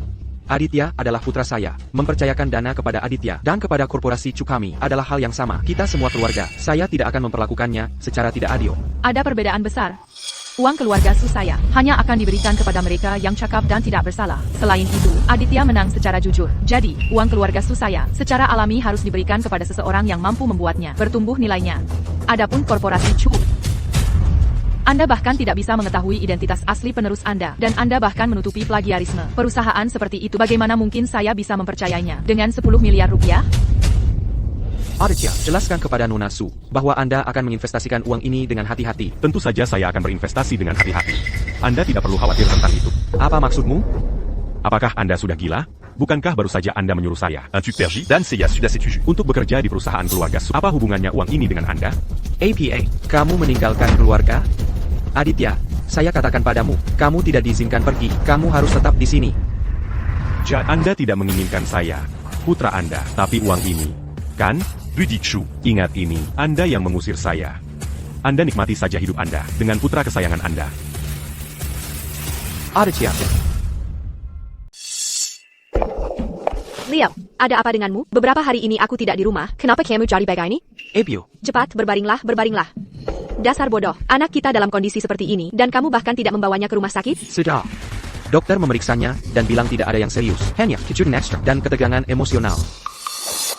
Aditya adalah putra saya. Mempercayakan dana kepada Aditya dan kepada korporasi Chu kami adalah hal yang sama. Kita semua keluarga. Saya tidak akan memperlakukannya secara tidak adil. Ada perbedaan besar. Uang keluarga Su saya hanya akan diberikan kepada mereka yang cakap dan tidak bersalah. Selain itu, Aditya menang secara jujur. Jadi, uang keluarga Su saya secara alami harus diberikan kepada seseorang yang mampu membuatnya bertumbuh nilainya. Adapun korporasi Chu, Anda bahkan tidak bisa mengetahui identitas asli penerus Anda, dan Anda bahkan menutupi plagiarisme. Perusahaan seperti itu bagaimana mungkin saya bisa mempercayainya dengan 10 miliar rupiah? Aditya, jelaskan kepada Nona Su bahwa Anda akan menginvestasikan uang ini dengan hati-hati. Tentu saja saya akan berinvestasi dengan hati-hati. Anda tidak perlu khawatir tentang itu. Apa maksudmu? Apakah Anda sudah gila? Bukankah baru saja Anda menyuruh saya Un tuc pergi, dan Seiya sudah setuju. untuk bekerja di perusahaan keluarga Su? Apa hubungannya uang ini dengan Anda? APA, kamu meninggalkan keluarga? Aditya, saya katakan padamu, kamu tidak diizinkan pergi. Kamu harus tetap di sini. Anda tidak menginginkan saya, putra Anda, tapi uang ini, kan? Budi Chu. Ingat ini, Anda yang mengusir saya. Anda nikmati saja hidup Anda dengan putra kesayangan Anda. Aditya. Leo, ada apa denganmu? Beberapa hari ini aku tidak di rumah. Kenapa kamu jadi begini? Epio, Cepat, berbaringlah, berbaringlah. Dasar bodoh, anak kita dalam kondisi seperti ini, dan kamu bahkan tidak membawanya ke rumah sakit? sudah. Dokter memeriksanya dan bilang tidak ada yang serius. Hanya kejutan ekstra dan ketegangan emosional.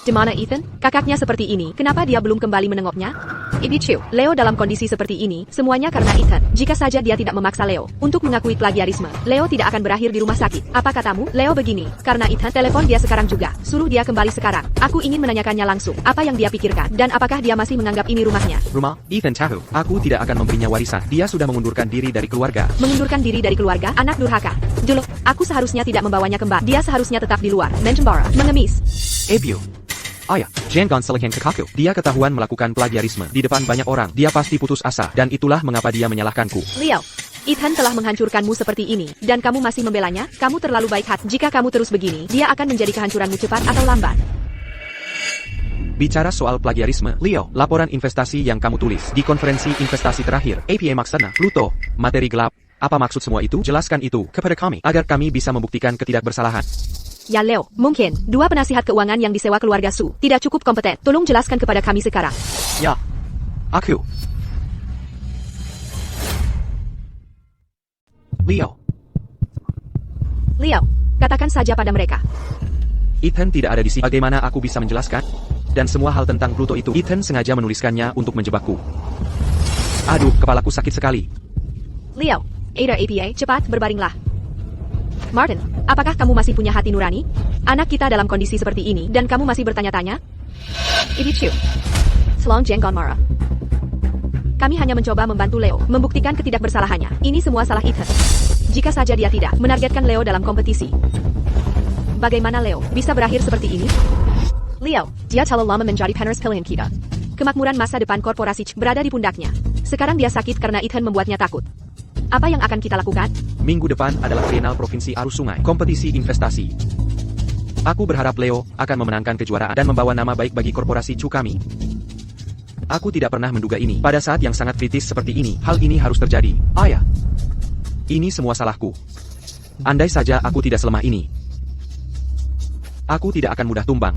Di mana Ethan? Kakaknya seperti ini, kenapa dia belum kembali menengoknya? Ibicu, Leo dalam kondisi seperti ini, semuanya karena Ethan. Jika saja dia tidak memaksa Leo untuk mengakui plagiarisme, Leo tidak akan berakhir di rumah sakit. Apa katamu? Leo begini, karena Ethan, telepon dia sekarang juga. Suruh dia kembali sekarang. Aku ingin menanyakannya langsung, apa yang dia pikirkan, dan apakah dia masih menganggap ini rumahnya. Rumah, Ethan tahu, aku tidak akan memberinya warisan. Dia sudah mengundurkan diri dari keluarga. Mengundurkan diri dari keluarga, anak durhaka. Dulu, aku seharusnya tidak membawanya kembali. Dia seharusnya tetap di luar, mencembara, mengemis. Epio. Ayah, jangan salahkan kakakku. Dia ketahuan melakukan plagiarisme di depan banyak orang. Dia pasti putus asa, dan itulah mengapa dia menyalahkanku. Leo, Ethan telah menghancurkanmu seperti ini, dan kamu masih membelanya. Kamu terlalu baik hati. Jika kamu terus begini, dia akan menjadi kehancuranmu cepat atau lambat. Bicara soal plagiarisme, Leo, laporan investasi yang kamu tulis di konferensi investasi terakhir, APA maksana, Pluto, materi gelap. Apa maksud semua itu? Jelaskan itu kepada kami, agar kami bisa membuktikan ketidakbersalahan. Ya Leo, mungkin, dua penasihat keuangan yang disewa keluarga Su tidak cukup kompeten. Tolong jelaskan kepada kami sekarang. Ya, aku. Leo, Leo, katakan saja pada mereka. Ethan tidak ada di sini. Bagaimana aku bisa menjelaskan? Dan semua hal tentang Pluto itu, Ethan sengaja menuliskannya untuk menjebakku. Aduh, kepalaku sakit sekali. Leo, Ada APA, cepat berbaringlah. Martin, apakah kamu masih punya hati nurani? Anak kita dalam kondisi seperti ini, dan kamu masih bertanya-tanya? Ibicu. Tolong jangan marah. Kami hanya mencoba membantu Leo, membuktikan ketidakbersalahannya. Ini semua salah Ethan. Jika saja dia tidak menargetkan Leo dalam kompetisi. Bagaimana Leo bisa berakhir seperti ini? Leo, dia terlalu lama menjadi penerus pilihan kita. Kemakmuran masa depan korporasi berada di pundaknya. Sekarang dia sakit karena Ethan membuatnya takut. Apa yang akan kita lakukan? Minggu depan adalah final provinsi arus sungai, kompetisi investasi. Aku berharap Leo akan memenangkan kejuaraan dan membawa nama baik bagi korporasi Chu kami. Aku tidak pernah menduga ini. Pada saat yang sangat kritis seperti ini, hal ini harus terjadi. Ayah. Ini semua salahku. Andai saja aku tidak selemah ini. Aku tidak akan mudah tumbang.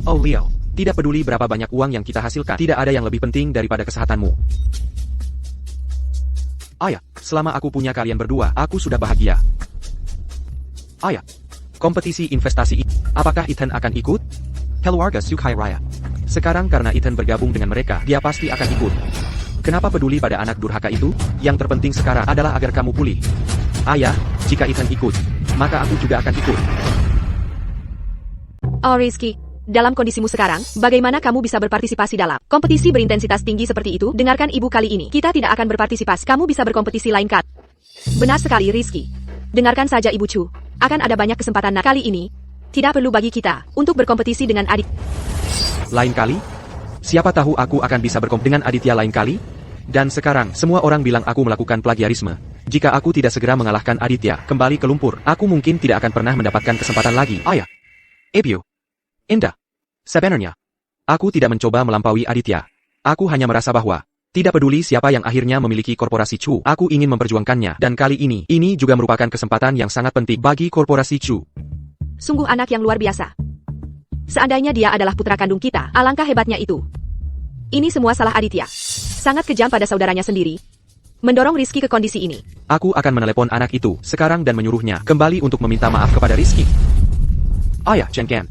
Oh Leo, tidak peduli berapa banyak uang yang kita hasilkan, tidak ada yang lebih penting daripada kesehatanmu. Ayah, selama aku punya kalian berdua, aku sudah bahagia. Ayah, kompetisi investasi, apakah Ethan akan ikut? Keluarga Sukai Raya. Sekarang karena Ethan bergabung dengan mereka, dia pasti akan ikut. Kenapa peduli pada anak durhaka itu? Yang terpenting sekarang adalah agar kamu pulih. Ayah, jika Ethan ikut, maka aku juga akan ikut. Oh Rizky, dalam kondisimu sekarang, bagaimana kamu bisa berpartisipasi dalam kompetisi berintensitas tinggi seperti itu? Dengarkan ibu kali ini, kita tidak akan berpartisipasi, kamu bisa berkompetisi lain kali. Benar sekali Rizky. Dengarkan saja Ibu Chu, akan ada banyak kesempatan kali ini. Tidak perlu bagi kita untuk berkompetisi dengan adik. Lain kali? Siapa tahu aku akan bisa berkompetisi dengan Aditya lain kali? Dan sekarang, semua orang bilang aku melakukan plagiarisme. Jika aku tidak segera mengalahkan Aditya, kembali ke lumpur, aku mungkin tidak akan pernah mendapatkan kesempatan lagi. Ayah. Ebio. Indah. Sebenarnya, aku tidak mencoba melampaui Aditya. Aku hanya merasa bahwa, tidak peduli siapa yang akhirnya memiliki korporasi Chu, aku ingin memperjuangkannya. Dan kali ini juga merupakan kesempatan yang sangat penting bagi korporasi Chu. Sungguh anak yang luar biasa. Seandainya dia adalah putra kandung kita, alangkah hebatnya itu. Ini semua salah Aditya. Sangat kejam pada saudaranya sendiri. Mendorong Rizky ke kondisi ini. Aku akan menelepon anak itu sekarang dan menyuruhnya kembali untuk meminta maaf kepada Rizky. Ayah, Chen Ken.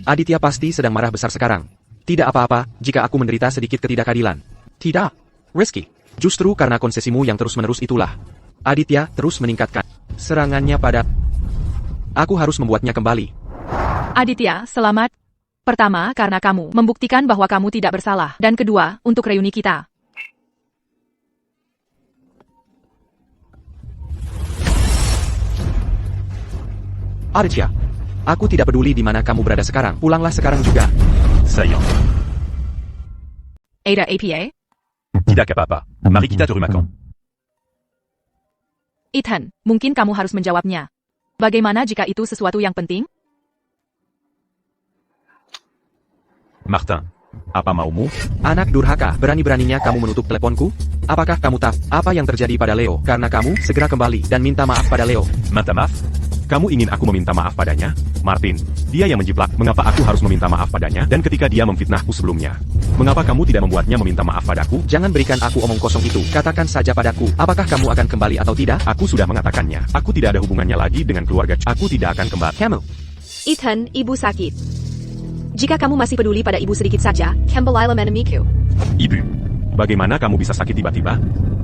Aditya pasti sedang marah besar sekarang. Tidak apa-apa jika aku menderita sedikit ketidakadilan. Tidak, Rizky. Justru karena konsesimu yang terus-menerus itulah. Aditya terus meningkatkan serangannya pada... Aku harus membuatnya kembali. Aditya, selamat. Pertama, karena kamu membuktikan bahwa kamu tidak bersalah. Dan kedua, untuk reuni kita. Aditya, aku tidak peduli di mana kamu berada sekarang. Pulanglah sekarang juga. Ça y est. Ada APA? Tidak apa-apa. Mari kita turun makan. Ethan, mungkin kamu harus menjawabnya. Bagaimana jika itu sesuatu yang penting? Martin, apa maumu? Anak durhaka, berani-beraninya kamu menutup teleponku? Apakah kamu tahu apa yang terjadi pada Leo? Karena kamu segera kembali dan minta maaf pada Leo. Minta maaf? Kamu ingin aku meminta maaf padanya? Martin, dia yang menjiplak. Mengapa aku harus meminta maaf padanya? Dan ketika dia memfitnahku sebelumnya, mengapa kamu tidak membuatnya meminta maaf padaku? Jangan berikan aku omong kosong itu. Katakan saja padaku, apakah kamu akan kembali atau tidak? Aku sudah mengatakannya. Aku tidak ada hubungannya lagi dengan keluarga. Aku tidak akan kembali. Kamu. Ethan, ibu sakit. Jika kamu masih peduli pada ibu sedikit saja, kembalilah menemui-ku. Ibu, bagaimana kamu bisa sakit tiba-tiba?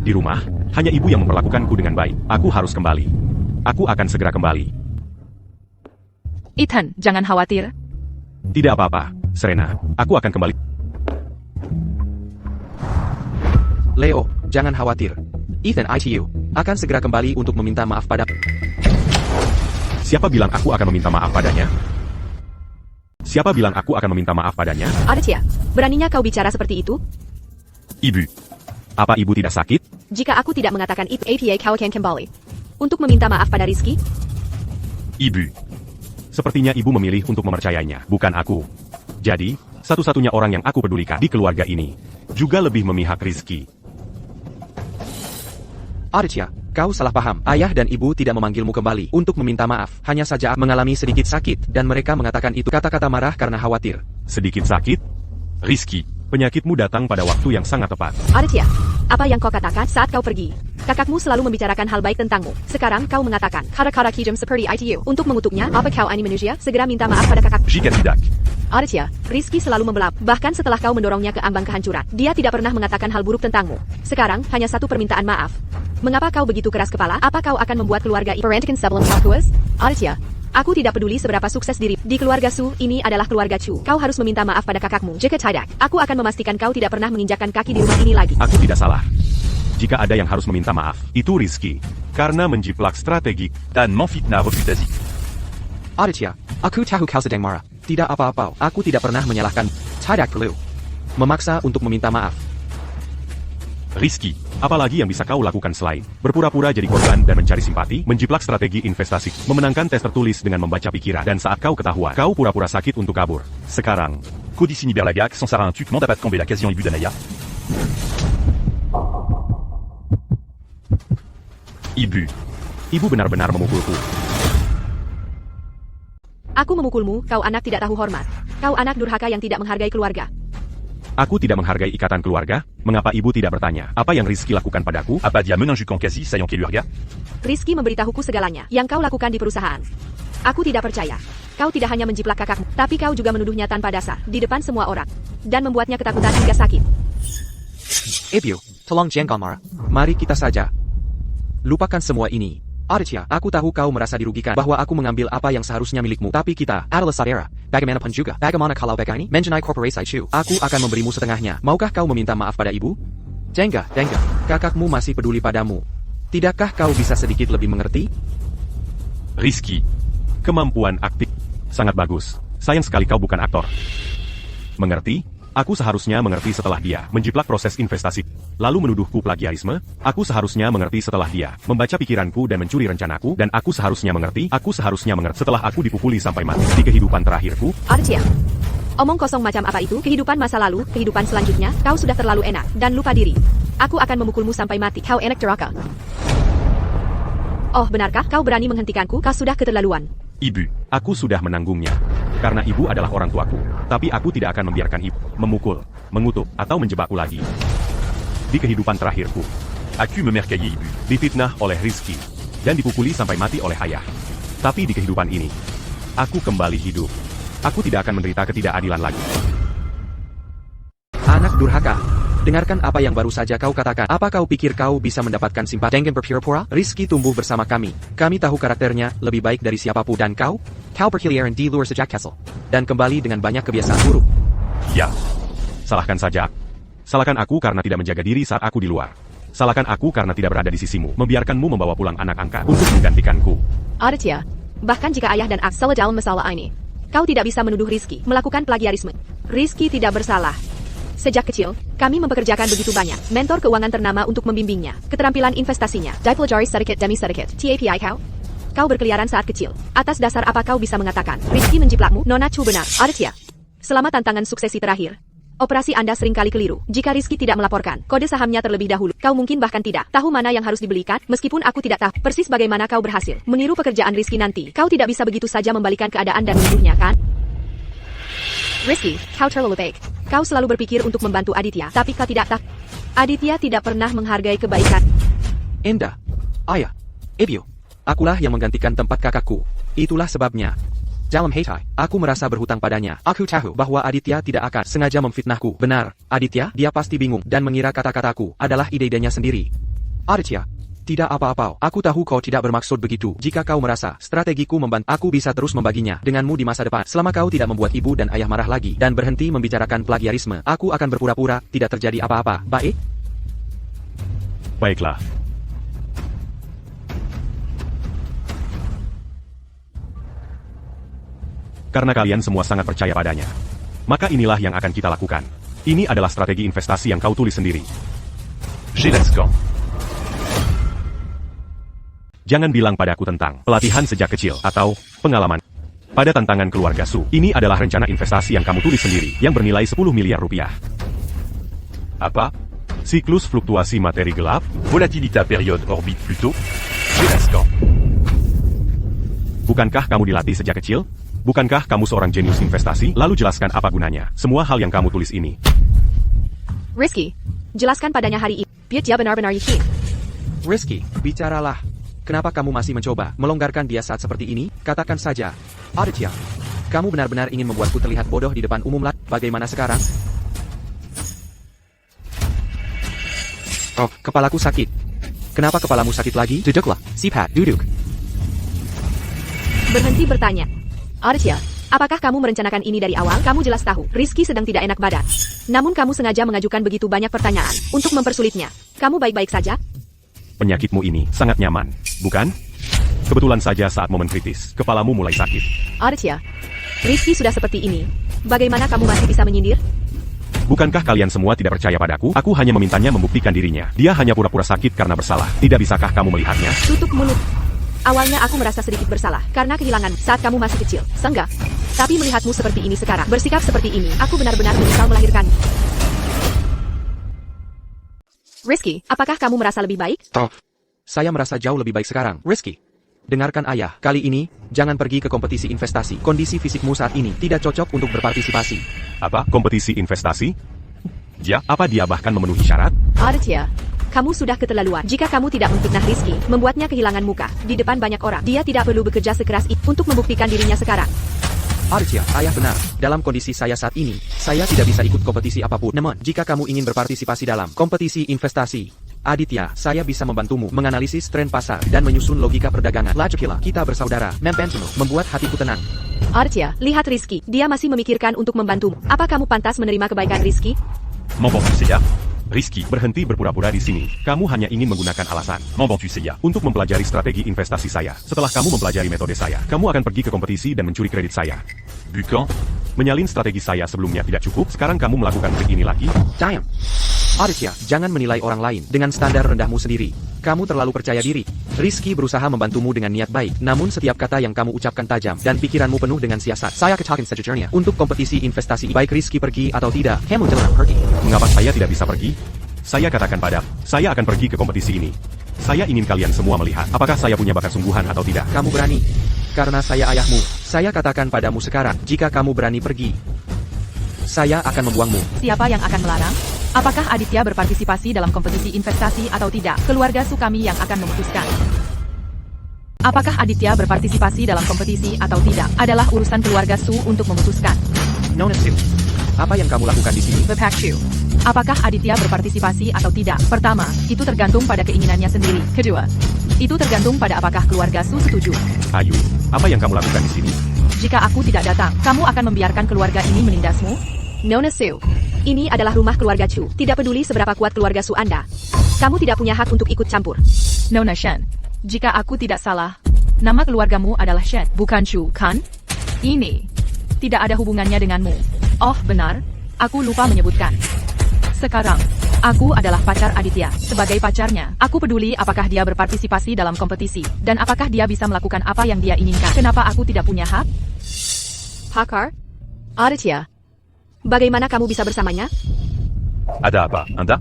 Di rumah, hanya ibu yang memperlakukanku dengan baik. Aku harus kembali. Aku akan segera kembali. Ethan, jangan khawatir. Tidak apa-apa, Serena. Aku akan kembali. Leo, jangan khawatir. Ethan ICU akan segera kembali untuk meminta maaf pada... Siapa bilang aku akan meminta maaf padanya? Siapa bilang aku akan meminta maaf padanya? Aditya, beraninya kau bicara seperti itu? Ibu. Apa ibu tidak sakit? Jika aku tidak mengatakan itu, APA kau akan kembali. Untuk meminta maaf pada Rizky? Ibu. Sepertinya ibu memilih untuk mempercayainya, bukan aku. Jadi, satu-satunya orang yang aku pedulikan di keluarga ini juga lebih memihak Rizky. Aditya, kau salah paham. Ayah dan ibu tidak memanggilmu kembali untuk meminta maaf. Hanya saja mengalami sedikit sakit, dan mereka mengatakan itu kata-kata marah karena khawatir. Sedikit sakit? Rizky, penyakitmu datang pada waktu yang sangat tepat. Aditya, apa yang kau katakan saat kau pergi? Kakakmu selalu membicarakan hal baik tentangmu. Sekarang kau mengatakan kata-kata kejam seperti itu. Untuk mengutuknya, apa kau ini manusia? Segera minta maaf pada kakak. Jika tidak, Aditya, Rizky selalu membelap. Bahkan setelah kau mendorongnya ke ambang kehancuran, dia tidak pernah mengatakan hal buruk tentangmu. Sekarang, hanya satu permintaan maaf. Mengapa kau begitu keras kepala? Apa kau akan membuat keluarga Perhentikan sebelum fokus? Aditya, aku tidak peduli seberapa sukses diri. Di keluarga Su, ini adalah keluarga Chu. Kau harus meminta maaf pada kakakmu. Jika tidak, aku akan memastikan kau tidak pernah menginjakkan kaki di rumah ini lagi. Aku tidak salah. Jika ada yang harus meminta maaf, itu Rizky. Karena menjiplak strategi dan memfitnah reputasi. Aditya, aku tahu kau sedang marah. Tidak apa-apa, aku tidak pernah menyalahkan. Tidak perlu memaksa untuk meminta maaf. Rizky, Apalagi yang bisa kau lakukan selain berpura-pura jadi korban dan mencari simpati, menjiplak strategi investasi, memenangkan tes tertulis dengan membaca pikiran, dan saat kau ketahuan, kau pura-pura sakit untuk kabur. Sekarang, Codicini Berlagac, sans Sarah un tuc, demande à pas de tomber la quasi Ibu d'Anaya. Ibu. ibu benar-benar memukulku. Aku memukulmu, kau anak tidak tahu hormat. Kau anak durhaka yang tidak menghargai keluarga. Aku tidak menghargai ikatan keluarga, mengapa ibu tidak bertanya, apa yang Rizky lakukan padaku? Apa dia menunjukkan quasi sayang keluarga? Rizky memberitahuku segalanya yang kau lakukan di perusahaan. Aku tidak percaya. Kau tidak hanya menjiplak kakakmu, tapi kau juga menuduhnya tanpa dasar, di depan semua orang. Dan membuatnya ketakutan hingga sakit. Ibu, tolong jangan marah. Mari kita saja lupakan semua ini. Aditya, aku tahu kau merasa dirugikan bahwa aku mengambil apa yang seharusnya milikmu. Tapi kita adalah saudara. Bagaimanapun juga. Bagaimana kalau begini? Mengenai korporasi itu, aku akan memberimu setengahnya. Maukah kau meminta maaf pada ibu? Jengga, kakakmu masih peduli padamu. Tidakkah kau bisa sedikit lebih mengerti? Rizky, kemampuan aktif sangat bagus. Sayang sekali kau bukan aktor. Mengerti? Aku seharusnya mengerti setelah dia menjiplak proses investasi, lalu menuduhku plagiarisme. Aku seharusnya mengerti setelah dia membaca pikiranku dan mencuri rencanaku, dan aku seharusnya mengerti setelah aku dipukuli sampai mati di kehidupan terakhirku. Aditya, omong kosong macam apa itu? Kehidupan masa lalu, kehidupan selanjutnya, kau sudah terlalu enak, dan lupa diri. Aku akan memukulmu sampai mati. Kau enak durhaka. Oh, benarkah kau berani menghentikanku? Kau sudah keterlaluan. Ibu, aku sudah menanggungnya. Karena ibu adalah orang tuaku. Tapi aku tidak akan membiarkan ibu memukul, mengutuk, atau menjebakku lagi. Di kehidupan terakhirku, Aku memercailler Ibu. difitnah oleh Rizky, dan dipukuli sampai mati oleh ayah. Tapi di kehidupan ini, aku kembali hidup. Aku tidak akan menderita ketidakadilan lagi. Anak durhaka. Dengarkan apa yang baru saja kau katakan. Apa kau pikir kau bisa mendapatkan simpati dengan berpura-pura? Rizky tumbuh bersama kami. Kami tahu karakternya lebih baik dari siapapun. Dan kau berkeliaran di luar sejak Castle. Dan kembali dengan banyak kebiasaan buruk. Ya, salahkan saja. Salahkan aku karena tidak menjaga diri saat aku di luar. Salahkan aku karena tidak berada di sisimu, membiarkanmu membawa pulang anak angkat untuk menggantikanku. Aditya, bahkan jika ayah dan aku salah dalam masalah ini, kau tidak bisa menuduh Rizky melakukan plagiarisme. Rizky tidak bersalah. Sejak kecil, kami mempekerjakan begitu banyak mentor keuangan ternama untuk membimbingnya, keterampilan investasinya, dipelajari sedikit demi sedikit. TAPI kau berkeliaran saat kecil. Atas dasar apa kau bisa mengatakan Rizky menjiplakmu? Nona Chu benar. Aditya, selama tantangan suksesi terakhir, operasi Anda seringkali keliru. Jika Rizky tidak melaporkan kode sahamnya terlebih dahulu, kau mungkin bahkan tidak tahu mana yang harus dibelikan. Meskipun aku tidak tahu persis bagaimana kau berhasil meniru pekerjaan Rizky nanti, kau tidak bisa begitu saja membalikan keadaan dan menuduhnya, kan? Rizky, kau terlalu baik. Kau selalu berpikir untuk membantu Aditya, tapi kau tidak tahu. Aditya tidak pernah menghargai kebaikan. Enda, ayah, ibu, akulah yang menggantikan tempat kakakku. Itulah sebabnya. Dalam hati, aku merasa berhutang padanya. Aku tahu bahwa Aditya tidak akan sengaja memfitnahku. Benar, Aditya, dia pasti bingung dan mengira kata-kataku adalah ide-idenya sendiri. Aditya, tidak apa-apa. Aku tahu kau tidak bermaksud begitu. Jika kau merasa strategiku membantu, aku bisa terus membaginya denganmu di masa depan. Selama kau tidak membuat ibu dan ayah marah lagi dan berhenti membicarakan plagiarisme, aku akan berpura-pura tidak terjadi apa-apa. Baik? Baiklah. Karena kalian semua sangat percaya padanya, maka inilah yang akan kita lakukan. Ini adalah strategi investasi yang kau tulis sendiri. Gelatskan. Jangan bilang padaku tentang pelatihan sejak kecil atau pengalaman pada tantangan keluarga Su. Ini adalah rencana investasi yang kamu tulis sendiri yang bernilai 10 miliar rupiah. Apa? Siklus fluktuasi materi gelap. Volatilité période orbite Pluto. Gelatskan. Bukankah kamu dilatih sejak kecil? Bukankah kamu seorang jenius investasi? Lalu jelaskan apa gunanya semua hal yang kamu tulis ini. Rizky, jelaskan padanya hari ini. Dia benar-benar yakin. Rizky, bicaralah. Kenapa kamu masih mencoba melonggarkan dia saat seperti ini? Katakan saja. Aditya, kamu benar-benar ingin membuatku terlihat bodoh di depan umum lah. Bagaimana sekarang? Oh, kepalaku sakit. Kenapa kepalamu sakit lagi? Duduklah, Sipat, duduk. Berhenti bertanya. Aditya, apakah kamu merencanakan ini dari awal? Kamu jelas tahu, Rizky sedang tidak enak badan. Namun kamu sengaja mengajukan begitu banyak pertanyaan untuk mempersulitnya. Kamu baik-baik saja? Penyakitmu ini sangat nyaman, bukan? Kebetulan saja saat momen kritis, kepalamu mulai sakit. Aditya, Rizky sudah seperti ini. Bagaimana kamu masih bisa menyindir? Bukankah kalian semua tidak percaya padaku? Aku hanya memintanya membuktikan dirinya. Dia hanya pura-pura sakit karena bersalah. Tidak bisakah kamu melihatnya? Tutup mulut. Awalnya aku merasa sedikit bersalah karena kehilangan saat kamu masih kecil. Senggak. Tapi melihatmu seperti ini sekarang, bersikap seperti ini, aku benar-benar menyesal melahirkanmu. Rizky, apakah kamu merasa lebih baik? Toh, saya merasa jauh lebih baik sekarang. Rizky, dengarkan ayah. Kali ini, jangan pergi ke kompetisi investasi. Kondisi fisikmu saat ini tidak cocok untuk berpartisipasi. Apa? Kompetisi investasi? Ya, apa dia bahkan memenuhi syarat? Aditya, kamu sudah keterlaluan. Jika kamu tidak memfitnah Rizky, membuatnya kehilangan muka di depan banyak orang, dia tidak perlu bekerja sekeras itu untuk membuktikan dirinya sekarang. Aditya, ayah benar. Dalam kondisi saya saat ini, saya tidak bisa ikut kompetisi apapun. Namun, jika kamu ingin berpartisipasi dalam kompetisi investasi, Aditya, saya bisa membantumu menganalisis tren pasar dan menyusun logika perdagangan. Lajukila, kita bersaudara. Membantumu, membuat hatiku tenang. Aditya, lihat Rizky, dia masih memikirkan untuk membantumu. Apa kamu pantas menerima kebaikan Rizky? M'en vas-tu, Seiya? Rizky, berhenti berpura-pura di sini. Kamu hanya ingin menggunakan alasan M'en vas-tu, Seiya? untuk mempelajari strategi investasi saya. Setelah kamu mempelajari metode saya, kamu akan pergi ke kompetisi dan mencuri kredit saya. Bukan? Menyalin strategi saya sebelumnya tidak cukup, sekarang kamu melakukan trik ini lagi? Damn. Aditya, jangan menilai orang lain dengan standar rendahmu sendiri. Kamu terlalu percaya diri. Rizky berusaha membantumu dengan niat baik, namun setiap kata yang kamu ucapkan tajam dan pikiranmu penuh dengan siasat. Saya katakan sejujurnya, untuk kompetisi investasi, baik Rizky pergi atau tidak, kamu jangan pergi. Mengapa saya tidak bisa pergi? Saya katakan saya akan pergi ke kompetisi ini. Saya ingin kalian semua melihat, apakah saya punya bakat sungguhan atau tidak. Kamu berani. Karena saya ayahmu, saya katakan padamu sekarang, jika kamu berani pergi, saya akan membuangmu. Siapa yang akan melarang? Apakah Aditya berpartisipasi dalam kompetisi investasi atau tidak? Keluarga Su kami yang akan memutuskan. Apakah Aditya berpartisipasi dalam kompetisi atau tidak? Adalah urusan keluarga Su untuk memutuskan. Nona Su, apa yang kamu lakukan di sini? Bapak Chu, apakah Aditya berpartisipasi atau tidak? Pertama, itu tergantung pada keinginannya sendiri. Kedua, itu tergantung pada apakah keluarga Su setuju. Ayu, apa yang kamu lakukan di sini? Jika aku tidak datang, kamu akan membiarkan keluarga ini menindasmu? Nona Su, ini adalah rumah keluarga Chu. Tidak peduli seberapa kuat keluarga Su Anda, kamu tidak punya hak untuk ikut campur. Nona Shen, jika aku tidak salah, nama keluargamu adalah Shen, bukan Chu, kan? Ini tidak ada hubungannya denganmu. Oh, benar, aku lupa menyebutkan. Sekarang, aku adalah pacar Aditya. Sebagai pacarnya, aku peduli apakah dia berpartisipasi dalam kompetisi, dan apakah dia bisa melakukan apa yang dia inginkan. Kenapa aku tidak punya hak? Pakar? Aditya, bagaimana kamu bisa bersamanya? Ada apa, Anda?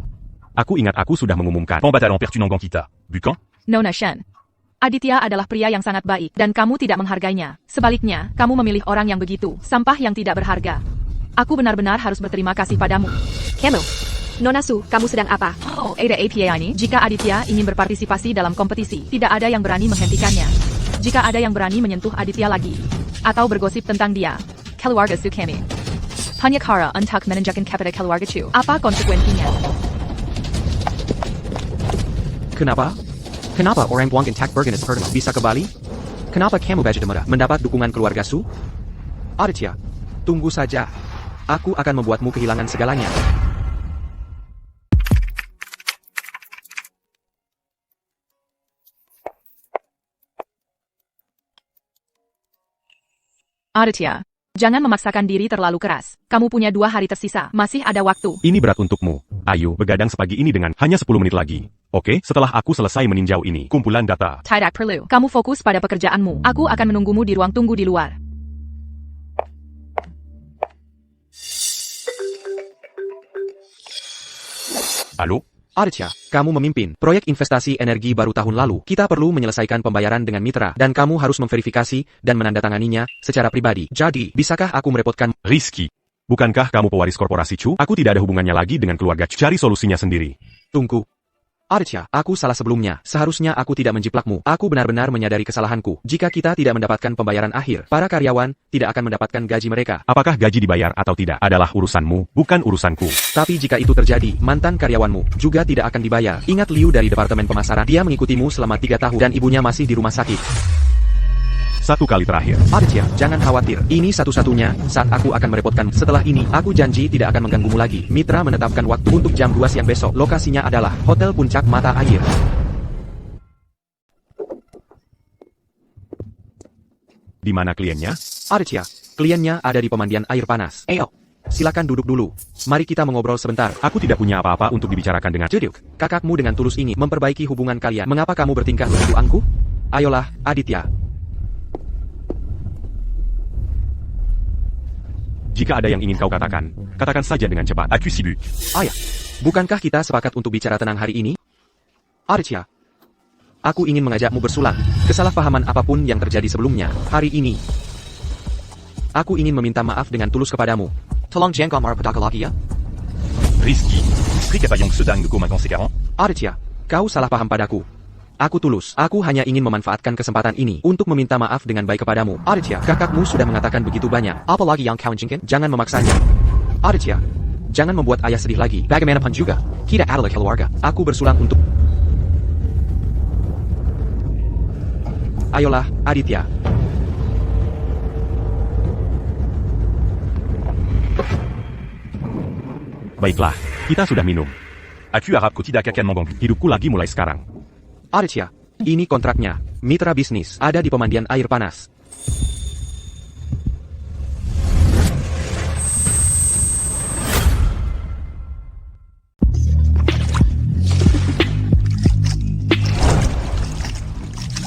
Aku ingat aku sudah mengumumkan. Pembatalan pertunangan kita. Bukan? Nona Shen, Aditya adalah pria yang sangat baik, dan kamu tidak menghargainya. Sebaliknya, kamu memilih orang yang begitu, sampah yang tidak berharga. Aku benar-benar harus berterima kasih padamu. Kamu, Nona Su, kamu sedang apa? Oh, ada APA ini. Jika Aditya ingin berpartisipasi dalam kompetisi, tidak ada yang berani menghentikannya. Jika ada yang berani menyentuh Aditya lagi, atau bergosip tentang dia, keluarga Su kami hanya kara untuk menanjakan kepada keluarga Chu. Apa konsekuensinya? Kenapa? Kenapa orang Buangkan Tak Bergenis Pertama bisa kembali? Kenapa kamu baju muda mendapat dukungan keluarga Su? Aditya, tunggu saja. Aku akan membuatmu kehilangan segalanya. Aditya, jangan memaksakan diri terlalu keras. Kamu punya 2 hari tersisa, masih ada waktu. Ini berat untukmu. Ayo, begadang sepagi ini dengan hanya 10 menit lagi. Oke, setelah aku selesai meninjau ini, kumpulan data. Tidak perlu. Kamu fokus pada pekerjaanmu. Aku akan menunggumu di ruang tunggu di luar. Halo? Aditya, kamu memimpin proyek investasi energi baru tahun lalu. Kita perlu menyelesaikan pembayaran dengan mitra, dan kamu harus memverifikasi dan menandatanganinya secara pribadi. Jadi, bisakah aku merepotkan? Rizky, bukankah kamu pewaris korporasi Chu? Aku tidak ada hubungannya lagi dengan keluarga Chu. Cari solusinya sendiri. Tunggu. Aditya, aku salah sebelumnya. Seharusnya aku tidak menjiplakmu. Aku benar-benar menyadari kesalahanku. Jika kita tidak mendapatkan pembayaran akhir, para karyawan tidak akan mendapatkan gaji mereka. Apakah gaji dibayar atau tidak adalah urusanmu, bukan urusanku. Tapi jika itu terjadi, mantan karyawanmu juga tidak akan dibayar. Ingat Liu dari Departemen Pemasaran. Dia mengikutimu selama 3 tahun dan ibunya masih di rumah sakit. Satu kali terakhir. Aditya, jangan khawatir. Ini satu-satunya saat aku akan merepotkan. Setelah ini, aku janji tidak akan mengganggumu lagi. Mitra menetapkan waktu untuk jam 2 siang besok. Lokasinya adalah Hotel Puncak Mata Air. Di mana kliennya? Aditya, kliennya ada di pemandian air panas. Ayo. Silakan duduk dulu. Mari kita mengobrol sebentar. Aku tidak punya apa-apa untuk dibicarakan dengan Juduk, kakakmu dengan tulus ingin memperbaiki hubungan kalian. Mengapa kamu bertingkah begitu angkuh? Ayolah, Aditya. Jika ada yang ingin kau katakan, katakan saja dengan cepat. Aku sibuk. Ayah, bukankah kita sepakat untuk bicara tenang hari ini? Aditya, aku ingin mengajakmu bersulang. Kesalahpahaman apapun yang terjadi sebelumnya, hari ini, aku ingin meminta maaf dengan tulus kepadamu. Tolong jangan marah pada lagi ya. Rizky. Pris kata yang sedang dukung makan sekarang. Aditya, kau salah paham padaku. Aku tulus. Aku hanya ingin memanfaatkan kesempatan ini untuk meminta maaf dengan baik kepadamu. Aditya, kakakmu sudah mengatakan begitu banyak. Apalagi yang kau inginkan? Jangan memaksanya. Aditya, jangan membuat ayah sedih lagi. Bagaimanapun juga, kita adalah keluarga. Aku bersulang untuk... Ayolah, Aditya. Baiklah, kita sudah minum. Aku harap kau tidak akan mengganggu. Hidupku lagi mulai sekarang. Aditya, ini kontraknya. Mitra bisnis ada di pemandian air panas.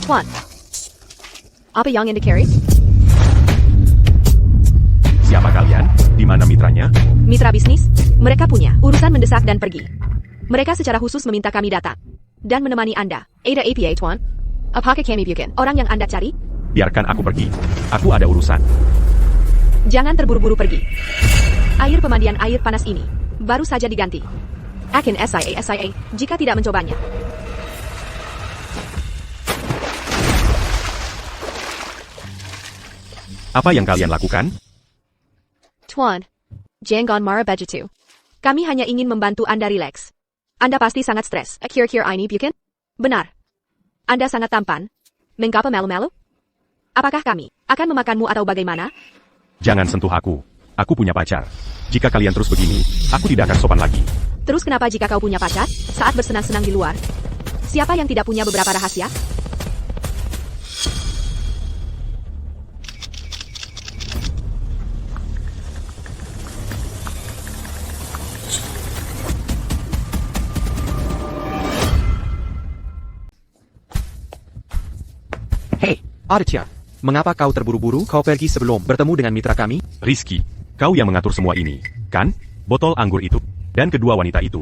Tuan. Apa yang ingin di-carry? Siapa kalian? Di mana mitranya? Mitra bisnis? Mereka punya urusan mendesak dan pergi. Mereka secara khusus meminta kami datang dan menemani Anda. Ada APA, Tuan. Apakah kami bukan orang yang Anda cari? Biarkan aku pergi. Aku ada urusan. Jangan terburu-buru pergi. Air pemandian air panas ini baru saja diganti. Akan SIA jika tidak mencobanya. Apa yang kalian lakukan? Tuan, jangan marah begitu. Kami hanya ingin membantu Anda rileks. Anda pasti sangat stres. Kira-kira ini bukan? Benar. Anda sangat tampan. Mengapa malu-malu? Apakah kami akan memakanmu atau bagaimana? Jangan sentuh aku. Aku punya pacar. Jika kalian terus begini, aku tidak akan sopan lagi. Terus kenapa jika kau punya pacar, saat bersenang-senang di luar? Siapa yang tidak punya beberapa rahasia? Hei, Aditya, mengapa kau terburu-buru? Kau pergi sebelum bertemu dengan mitra kami? Rizky, kau yang mengatur semua ini, kan? Botol anggur itu, dan kedua wanita itu.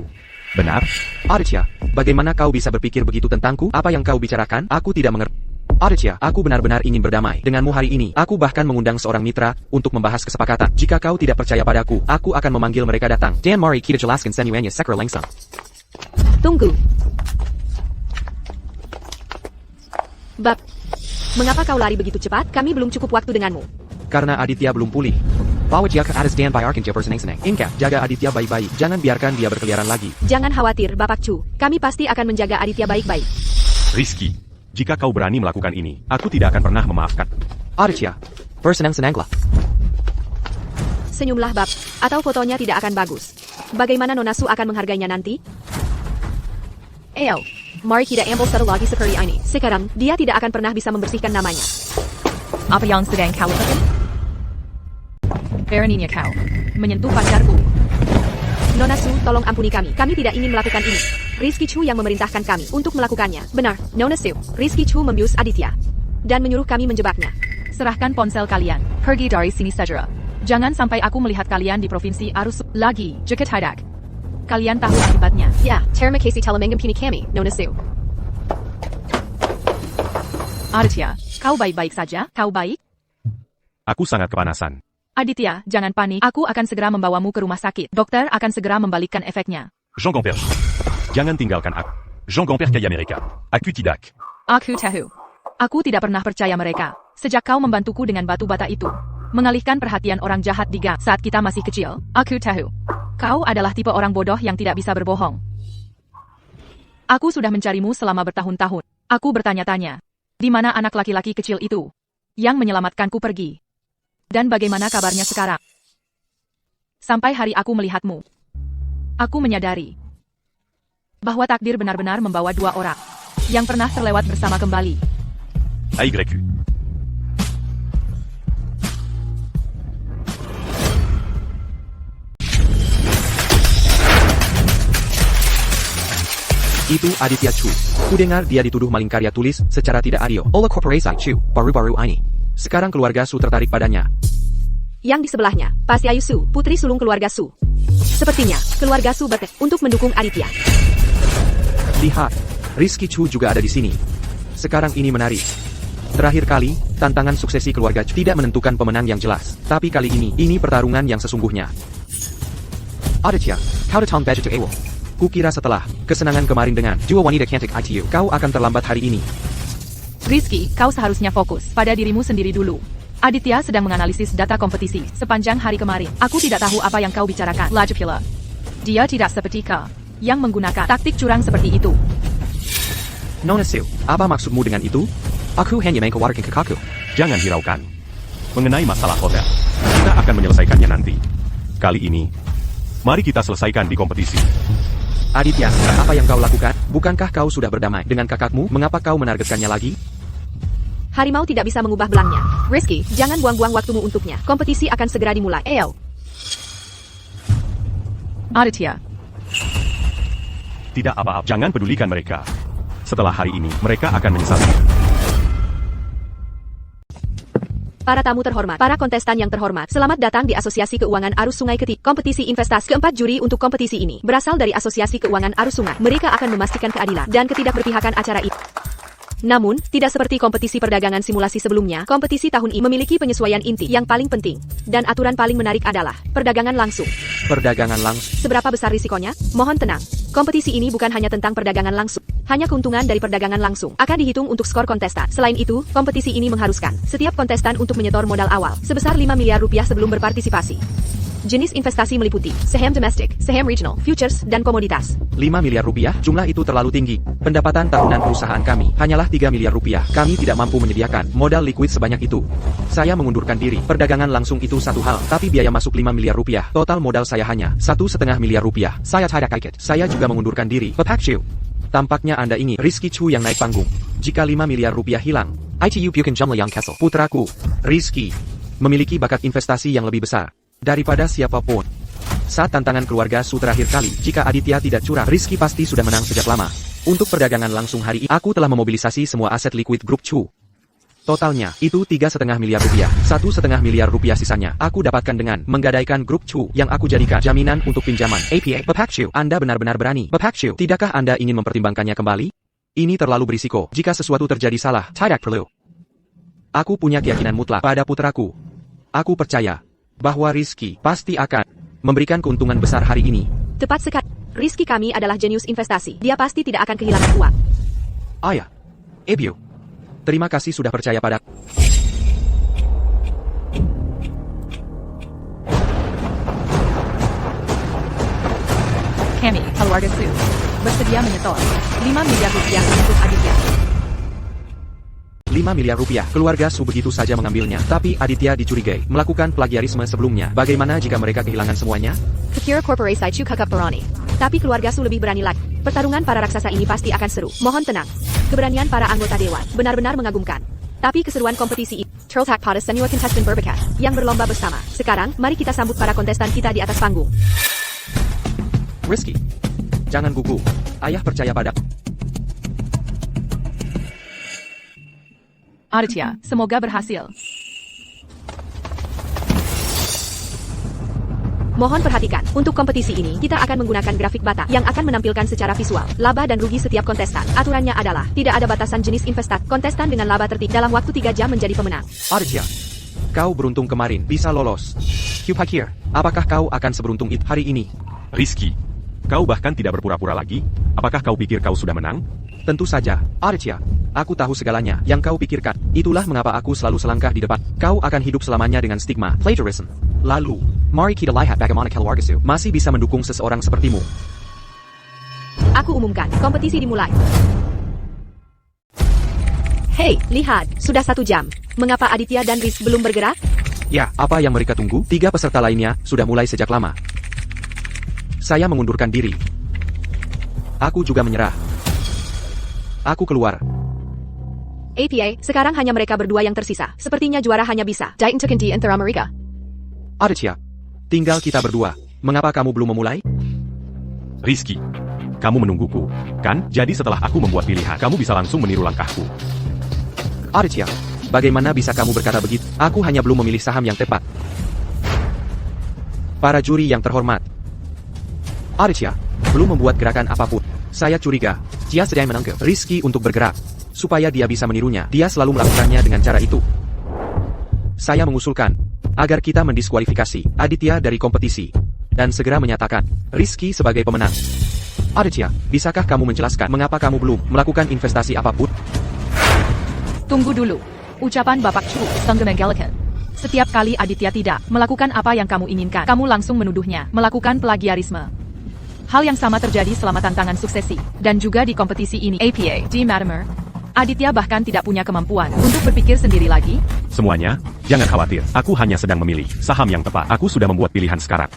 Benar? Aditya, bagaimana kau bisa berpikir begitu tentangku? Apa yang kau bicarakan? Aku tidak mengerti. Aditya, aku benar-benar ingin berdamai denganmu hari ini. Aku bahkan mengundang seorang mitra untuk membahas kesepakatan. Jika kau tidak percaya padaku, aku akan memanggil mereka datang. Dan mari kita jelaskan semuanya secara langsung. Tunggu. Bab, mengapa kau lari begitu cepat? Kami belum cukup waktu denganmu. Karena Aditya belum pulih. Bawa dia ke atas dan bayarkan dia bersenang-senang. Ingat, jaga Aditya baik-baik. Jangan biarkan dia berkeliaran lagi. Jangan khawatir, Bapak Chu. Kami pasti akan menjaga Aditya baik-baik. Rizky, jika kau berani melakukan ini, aku tidak akan pernah memaafkan. Aditya, bersenang-senanglah. Senyumlah, Bab, atau fotonya tidak akan bagus. Bagaimana Nona Su akan menghargainya nanti? Ayo, mari kita ambil satu lagi seperti ini. Sekarang, dia tidak akan pernah bisa membersihkan namanya. Apa yang sedang kau lakukan? Beraninya kau menyentuh pacarku. Nona Su, tolong ampuni kami. Kami tidak ingin melakukan ini. Rizky Chu yang memerintahkan kami untuk melakukannya. Benar, Nona Su. Rizky Chu membius Aditya dan menyuruh kami menjebaknya. Serahkan ponsel kalian. Pergi dari sini segera. Jangan sampai aku melihat kalian di provinsi Arus lagi. Jika tidak, kalian tahu akibatnya. Ya, terima kasih telah mengampuni kami, Nona Su. Aditya, kau baik-baik saja? Kau baik? Aku sangat kepanasan. Aditya, jangan panik. Aku akan segera membawamu ke rumah sakit. Dokter akan segera membalikkan efeknya. Jean Gamper. Jangan tinggalkan aku. Jean Gamper kaya Amerika. Aku tidak. Aku tahu. Aku tidak pernah percaya mereka. Sejak kau membantuku dengan batu bata itu. Mengalihkan perhatian orang jahat di gang saat kita masih kecil. Aku tahu. Kau adalah tipe orang bodoh yang tidak bisa berbohong. Aku sudah mencarimu selama bertahun-tahun. Aku bertanya-tanya. Di mana anak laki-laki kecil itu? Yang menyelamatkanku pergi. Dan bagaimana kabarnya sekarang? Sampai hari aku melihatmu. Aku menyadari bahwa takdir benar-benar membawa dua orang yang pernah terlewat bersama kembali. AYQ. Itu Aditya Chu. Kudengar dia dituduh maling karya tulis secara tidak adil oleh korporasi Chu baru-baru ini. Sekarang keluarga Su tertarik padanya. Yang di sebelahnya, Pasya Su, putri sulung keluarga Su. Sepertinya, keluarga Su bertekad untuk mendukung Aditya. Lihat, Rizky Chu juga ada di sini. Sekarang ini menarik. Terakhir kali, tantangan suksesi keluarga Chu tidak menentukan pemenang yang jelas. Tapi kali ini pertarungan yang sesungguhnya. Aditya, kau datang begitu awal. Kukira setelah kesenangan kemarin dengan dua wanita cantik ITU, kau akan terlambat hari ini. Rizky, kau seharusnya fokus pada dirimu sendiri dulu. Aditya sedang menganalisis data kompetisi sepanjang hari kemarin. Aku tidak tahu apa yang kau bicarakan, lagi pula. Dia tidak seperti kau yang menggunakan taktik curang seperti itu. Nona Su, apa maksudmu dengan itu? Aku hanya mengkeluarkan kakakku. Jangan hiraukan. Mengenai masalah hotel, kita akan menyelesaikannya nanti. Kali ini, mari kita selesaikan di kompetisi. Aditya, apa yang kau lakukan? Bukankah kau sudah berdamai dengan kakakmu? Mengapa kau menargetkannya lagi? Harimau tidak bisa mengubah belangnya. Rizky, jangan buang-buang waktumu untuknya. Kompetisi akan segera dimulai. Ayo. Aditya, Tidak apa-apa, jangan pedulikan mereka. Setelah hari ini, mereka akan menyesali. Para tamu terhormat, para kontestan yang terhormat, selamat datang di Asosiasi Keuangan Arus Sungai ketiga. Kompetisi investasi keempat juri untuk kompetisi ini berasal dari Asosiasi Keuangan Arus Sungai. Mereka akan memastikan keadilan dan ketidakberpihakan acara ini. Namun, tidak seperti kompetisi perdagangan simulasi sebelumnya, kompetisi tahun ini memiliki penyesuaian inti yang paling penting. Dan aturan paling menarik adalah perdagangan langsung. Perdagangan langsung. Seberapa besar risikonya? Mohon tenang. Kompetisi ini bukan hanya tentang perdagangan langsung. Hanya keuntungan dari perdagangan langsung akan dihitung untuk skor kontestan. Selain itu, kompetisi ini mengharuskan setiap kontestan untuk menyetor modal awal sebesar 5 miliar rupiah sebelum berpartisipasi. Jenis investasi meliputi saham domestik, saham regional, futures, dan komoditas. 5 miliar rupiah, jumlah itu terlalu tinggi. Pendapatan tahunan perusahaan kami hanyalah 3 miliar rupiah. Kami tidak mampu menyediakan modal liquid sebanyak itu. Saya mengundurkan diri. Perdagangan langsung itu satu hal, tapi biaya masuk 5 miliar rupiah. Total modal saya hanya 1,5 miliar rupiah. Saya tidak kaget. Saya juga mengundurkan diri. Pepak Chu. Tampaknya Anda ingin Rizky Chu yang naik panggung. Jika 5 miliar rupiah hilang, ITU Bukan Jumlah yang Kessel. Putraku, Rizky, memiliki bakat investasi yang lebih besar daripada siapapun. Saat tantangan keluarga Su terakhir kali, jika Aditya tidak curang, Rizky pasti sudah menang sejak lama. Untuk perdagangan langsung hari ini, aku telah memobilisasi semua aset liquid grup Chu. Totalnya, itu 3,5 miliar rupiah. 1,5 miliar rupiah sisanya, aku dapatkan dengan menggadaikan grup Chu yang aku jadikan jaminan untuk pinjaman. APA, Pepak Chu, Anda benar-benar berani. Pepak Chu, tidakkah Anda ingin mempertimbangkannya kembali? Ini terlalu berisiko. Jika sesuatu terjadi salah, tidak perlu. Aku punya keyakinan mutlak pada putraku. Aku percaya bahwa Rizky pasti akan memberikan keuntungan besar hari ini. Tepat sekali. Rizky kami adalah jenius investasi. Dia pasti tidak akan kehilangan uang. Ayah, Ebio, terima kasih sudah percaya pada. kami, keluarga Su, bersedia menyetor 5 miliar rupiah untuk Aditya. 5 miliar rupiah, keluarga Su begitu saja mengambilnya. Tapi Aditya dicurigai melakukan plagiarisme sebelumnya. Bagaimana jika mereka kehilangan semuanya? Kekira Corporation Chu Kakak Peroni. Tapi keluarga Su lebih berani lagi. Pertarungan para raksasa ini pasti akan seru. Mohon tenang. Keberanian para anggota dewan benar-benar mengagumkan. Tapi keseruan kompetisi ini, terletak pada semua kontestan berbakat yang berlomba bersama. Sekarang, mari kita sambut para kontestan kita di atas panggung. Rizky, jangan gugup. Ayah percaya pada. Aditya, semoga berhasil. Mohon perhatikan, untuk kompetisi ini, kita akan menggunakan grafik bata yang akan menampilkan secara visual laba dan rugi setiap kontestan. Aturannya adalah, tidak ada batasan jenis investasi. Kontestan dengan laba tertinggi dalam waktu 3 jam menjadi pemenang. Aditya, kau beruntung kemarin bisa lolos. Kupikir, apakah kau akan seberuntung itu hari ini? Rizky, kau bahkan tidak berpura-pura lagi? Apakah kau pikir kau sudah menang? Tentu saja, Aditya. Aku tahu segalanya yang kau pikirkan. Itulah mengapa aku selalu selangkah di depan. Kau akan hidup selamanya dengan stigma plagiarism. Lalu, mari kita lihat bagaimana keluarga Su masih bisa mendukung seseorang sepertimu. Aku umumkan, kompetisi dimulai. Hei, lihat, sudah 1 jam. Mengapa Aditya dan Riz belum bergerak? Ya, apa yang mereka tunggu? 3 peserta lainnya sudah mulai sejak lama. Saya mengundurkan diri. Aku juga menyerah. Aku keluar. APA, sekarang hanya mereka berdua yang tersisa. Sepertinya juara hanya bisa diitentukan di antara mereka. Aditya, tinggal kita berdua. Mengapa kamu belum memulai? Rizky, kamu menungguku. Kan? Jadi setelah aku membuat pilihan, kamu bisa langsung meniru langkahku. Aditya, bagaimana bisa kamu berkata begitu? Aku hanya belum memilih saham yang tepat. Para juri yang terhormat. Aditya, belum membuat gerakan apapun. Saya curiga, dia sedang menangkap Rizky untuk bergerak. Supaya dia bisa menirunya, dia selalu melakukannya dengan cara itu. Saya mengusulkan, agar kita mendiskualifikasi Aditya dari kompetisi. Dan segera menyatakan, Rizky sebagai pemenang. Aditya, bisakah kamu menjelaskan mengapa kamu belum melakukan investasi apapun? Tunggu dulu. Ucapan Bapak Chu sangat menggelikan. Setiap kali Aditya tidak melakukan apa yang kamu inginkan, kamu langsung menuduhnya melakukan plagiarisme. Hal yang sama terjadi selama tantangan suksesi, dan juga di kompetisi ini. APA, di Matimer, Aditya bahkan tidak punya kemampuan untuk berpikir sendiri lagi. Semuanya, jangan khawatir, aku hanya sedang memilih saham yang tepat. Aku sudah membuat pilihan sekarang.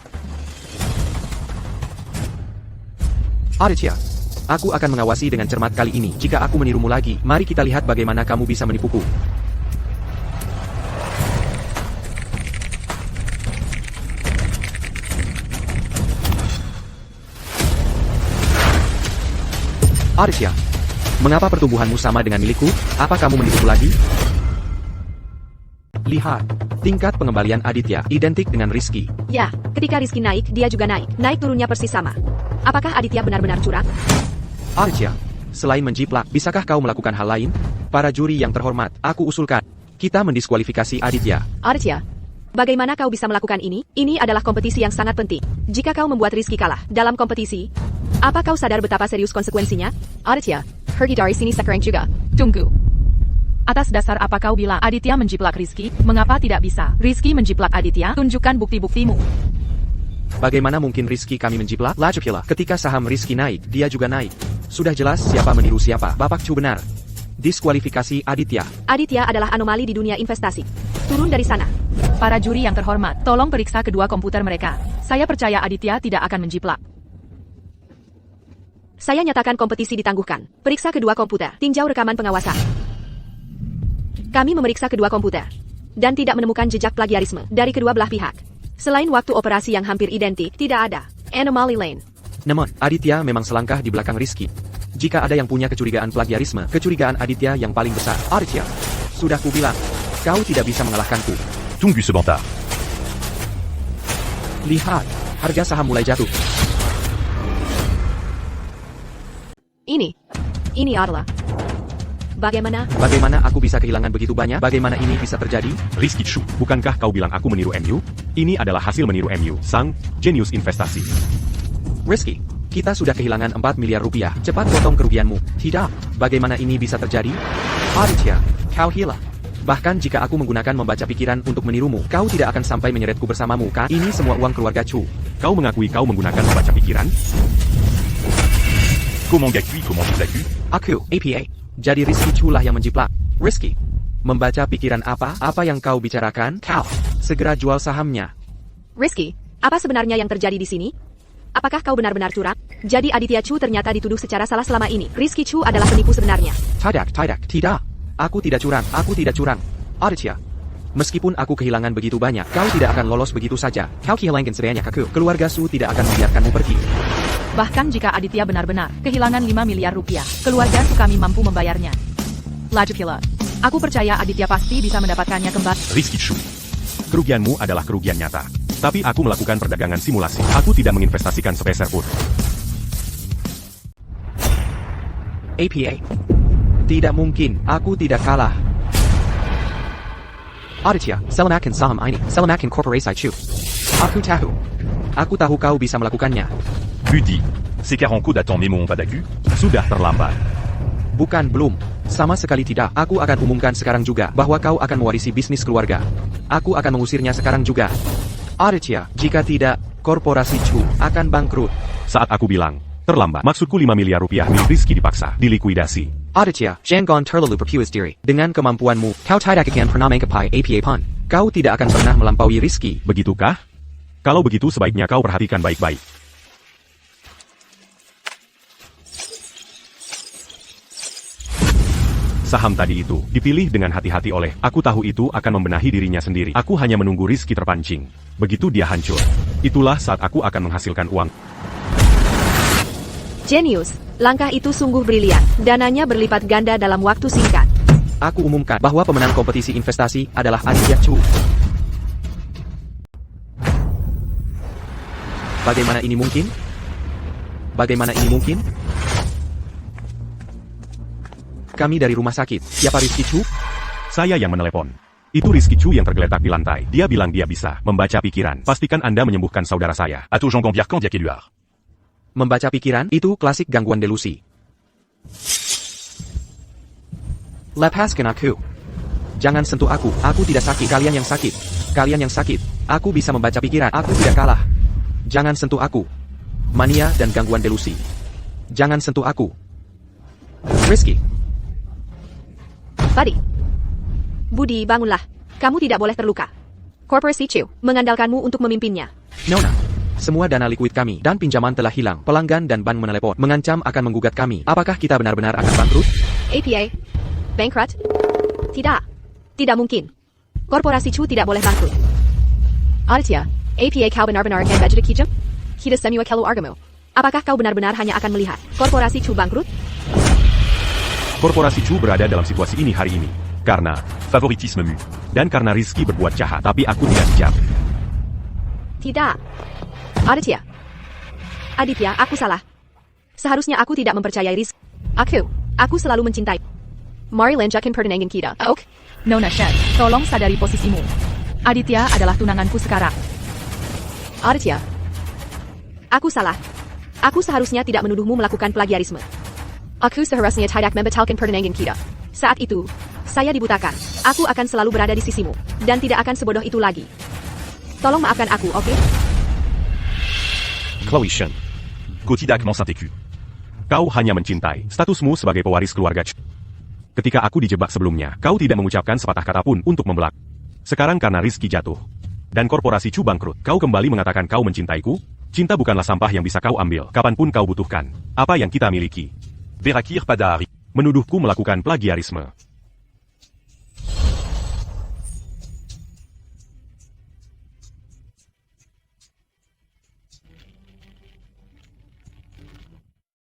Aditya, aku akan mengawasi dengan cermat kali ini. Jika aku menirumu lagi, mari kita lihat bagaimana kamu bisa menipuku. Aditya, mengapa pertumbuhanmu sama dengan milikku? Apa kamu menipuku lagi? Lihat, tingkat pengembalian Aditya identik dengan Rizky. Ya, ketika Rizky naik, dia juga naik. Naik turunnya persis sama. Apakah Aditya benar-benar curang? Aditya, selain menjiplak, bisakah kau melakukan hal lain? Para juri yang terhormat, aku usulkan, kita mendiskualifikasi Aditya. Aditya, bagaimana kau bisa melakukan ini? Ini adalah kompetisi yang sangat penting. Jika kau membuat Rizky kalah dalam kompetisi, apa kau sadar betapa serius konsekuensinya? Aditya, pergi dari sini sekarang juga. Tunggu. Atas dasar apa kau bilang Aditya menjiplak Rizky? Mengapa tidak bisa Rizky menjiplak Aditya? Tunjukkan bukti-buktimu. Bagaimana mungkin Rizky kami menjiplak? Lagipula, ketika saham Rizky naik, dia juga naik. Sudah jelas siapa meniru siapa. Bapak Chu benar. Diskualifikasi Aditya. Aditya adalah anomali di dunia investasi. Turun dari sana. Para juri yang terhormat, tolong periksa kedua komputer mereka. Saya percaya Aditya tidak akan menjiplak. Saya nyatakan kompetisi ditangguhkan. Periksa kedua komputer. Tinjau rekaman pengawasan. Kami memeriksa kedua komputer. Dan tidak menemukan jejak plagiarisme dari kedua belah pihak. Selain waktu operasi yang hampir identik, tidak ada anomaly lain. Namun, Aditya memang selangkah di belakang Rizky. Jika ada yang punya kecurigaan plagiarisme, kecurigaan Aditya yang paling besar. Aditya, sudah kubilang, kau tidak bisa mengalahkanku. Tunggu sebentar. Lihat, harga saham mulai jatuh. Ini adalah. Bagaimana aku bisa kehilangan begitu banyak? Bagaimana ini bisa terjadi? Rizky Chu, bukankah kau bilang aku meniru MU? Ini adalah hasil meniru MU, sang jenius investasi. Rizky, kita sudah kehilangan 4 miliar rupiah. Cepat potong kerugianmu. Tidak, bagaimana ini bisa terjadi? Aditya, kau hilang. Bahkan jika aku menggunakan membaca pikiran untuk menirumu, kau tidak akan sampai menyeretku bersamamu, kan? Ini semua uang keluarga Chu. Kau mengakui kau menggunakan membaca pikiran? Comment Gaku, comment tu l'as vu? Aku, APA. Jadi Rizky Chu lah yang menjiplak. Rizky, membaca pikiran apa? Apa yang kau bicarakan? Kau, segera jual sahamnya. Rizky, apa sebenarnya yang terjadi di sini? Apakah kau benar-benar curang? Jadi Aditya Chu ternyata dituduh secara salah selama ini. Rizky Chu adalah penipu sebenarnya. Tidak. Aku tidak curang. Aditya, meskipun aku kehilangan begitu banyak, kau tidak akan lolos begitu saja. Kau kehilangan sebanyak aku. Keluarga Su tidak akan membiarkanmu pergi. Bahkan jika Aditya benar-benar kehilangan 5 miliar rupiah, keluarga Su kami mampu membayarnya. Lagipula, aku percaya Aditya pasti bisa mendapatkannya kembali. Rizky Chu, kerugianmu adalah kerugian nyata. Tapi aku melakukan perdagangan simulasi. Aku tidak menginvestasikan sepeser pun. APA. Tidak mungkin, aku tidak kalah. Aditya, selamatkan saham ini. Selamatkan korporasi Chu. Aku tahu kau bisa melakukannya. Buddy, c'est 40 coups d'attendre mon pas d'accu? Sudah terlambat. Bukan belum. Sama sekali tidak. Aku akan umumkan sekarang juga bahwa kau akan mewarisi bisnis keluarga. Aku akan mengusirnya sekarang juga. Aditya, jika tidak, korporasi Chu akan bangkrut. Saat aku bilang, terlambat. Maksudku 5 miliar rupiah milik Rizky dipaksa, dilikuidasi. Aditya, jangan terlalu berpuas diri. Dengan kemampuanmu, kau tidak akan pernah menggapai APA pun. Kau tidak akan pernah melampaui Rizky. Begitukah? Kalau begitu sebaiknya kau perhatikan baik-baik. Saham tadi itu dipilih dengan hati-hati oleh aku tahu itu akan membenahi dirinya sendiri. Aku hanya menunggu Rizky terpancing. Begitu dia hancur, itulah saat aku akan menghasilkan uang. Jenius, langkah itu sungguh brilian. Dananya berlipat ganda dalam waktu singkat. Aku umumkan bahwa pemenang kompetisi investasi adalah Aditya Chu. Bagaimana ini mungkin? Bagaimana ini mungkin? Kami dari rumah sakit. Siapa Rizky Chu? Saya yang menelepon. Itu Rizky Chu yang tergeletak di lantai. Dia bilang dia bisa membaca pikiran. Pastikan Anda menyembuhkan saudara saya. Atto Jean Gambier Candiac Éluard. Membaca pikiran, itu klasik gangguan delusi. Lepaskan aku. Jangan sentuh aku tidak sakit. Kalian yang sakit. Kalian yang sakit. Aku bisa membaca pikiran, aku tidak kalah. Jangan sentuh aku. Mania dan gangguan delusi. Jangan sentuh aku. Rizky. Buddy. Budi, bangunlah. Kamu tidak boleh terluka. Korporasi Chu mengandalkanmu untuk memimpinnya. Nona. Semua dana likuid kami dan pinjaman telah hilang. Pelanggan dan bank menelepon, mengancam akan menggugat kami. Apakah kita benar-benar akan bangkrut? APA. Bankrupt? Tidak. Tidak mungkin. Korporasi Chu tidak boleh bangkrut. Aditya, APA kau benar-benar akan budget kijam? Kita semua kelu argamu. Apakah kau benar-benar hanya akan melihat korporasi Chu bangkrut? Korporasi Chu berada dalam situasi ini hari ini. Karena Favoritisme mu. dan karena Rizky berbuat jahat, tapi aku tidak bijak. Tidak. Aditya. Aditya, aku salah. Seharusnya aku tidak mempercayai Rizky. Aku selalu mencintai. Mari lanjutkan pertandingan kita. Oke. Nona Shed, tolong sadari posisimu. Aditya adalah tunanganku sekarang. Aditya. Aku salah. Aku seharusnya tidak menuduhmu melakukan plagiarisme. Aku seharusnya tidak membatalkan pertandingan kita. Saat itu, saya dibutakan. Aku akan selalu berada di sisimu. Dan tidak akan sebodoh itu lagi. Tolong maafkan aku, oke? Chloe Shen. Quotidiaquement Saint-Écu. Kau hanya mencintai statusmu sebagai pewaris keluarga Chu. Ketika aku dijebak sebelumnya, kau tidak mengucapkan sepatah kata pun untuk membelak. Sekarang karena Rizky jatuh dan korporasi Chu bangkrut, kau kembali mengatakan kau mencintaiku? Cinta bukanlah sampah yang bisa kau ambil kapanpun kau butuhkan. Apa yang kita miliki? Berakir pada hari. Menuduhku melakukan plagiarisme.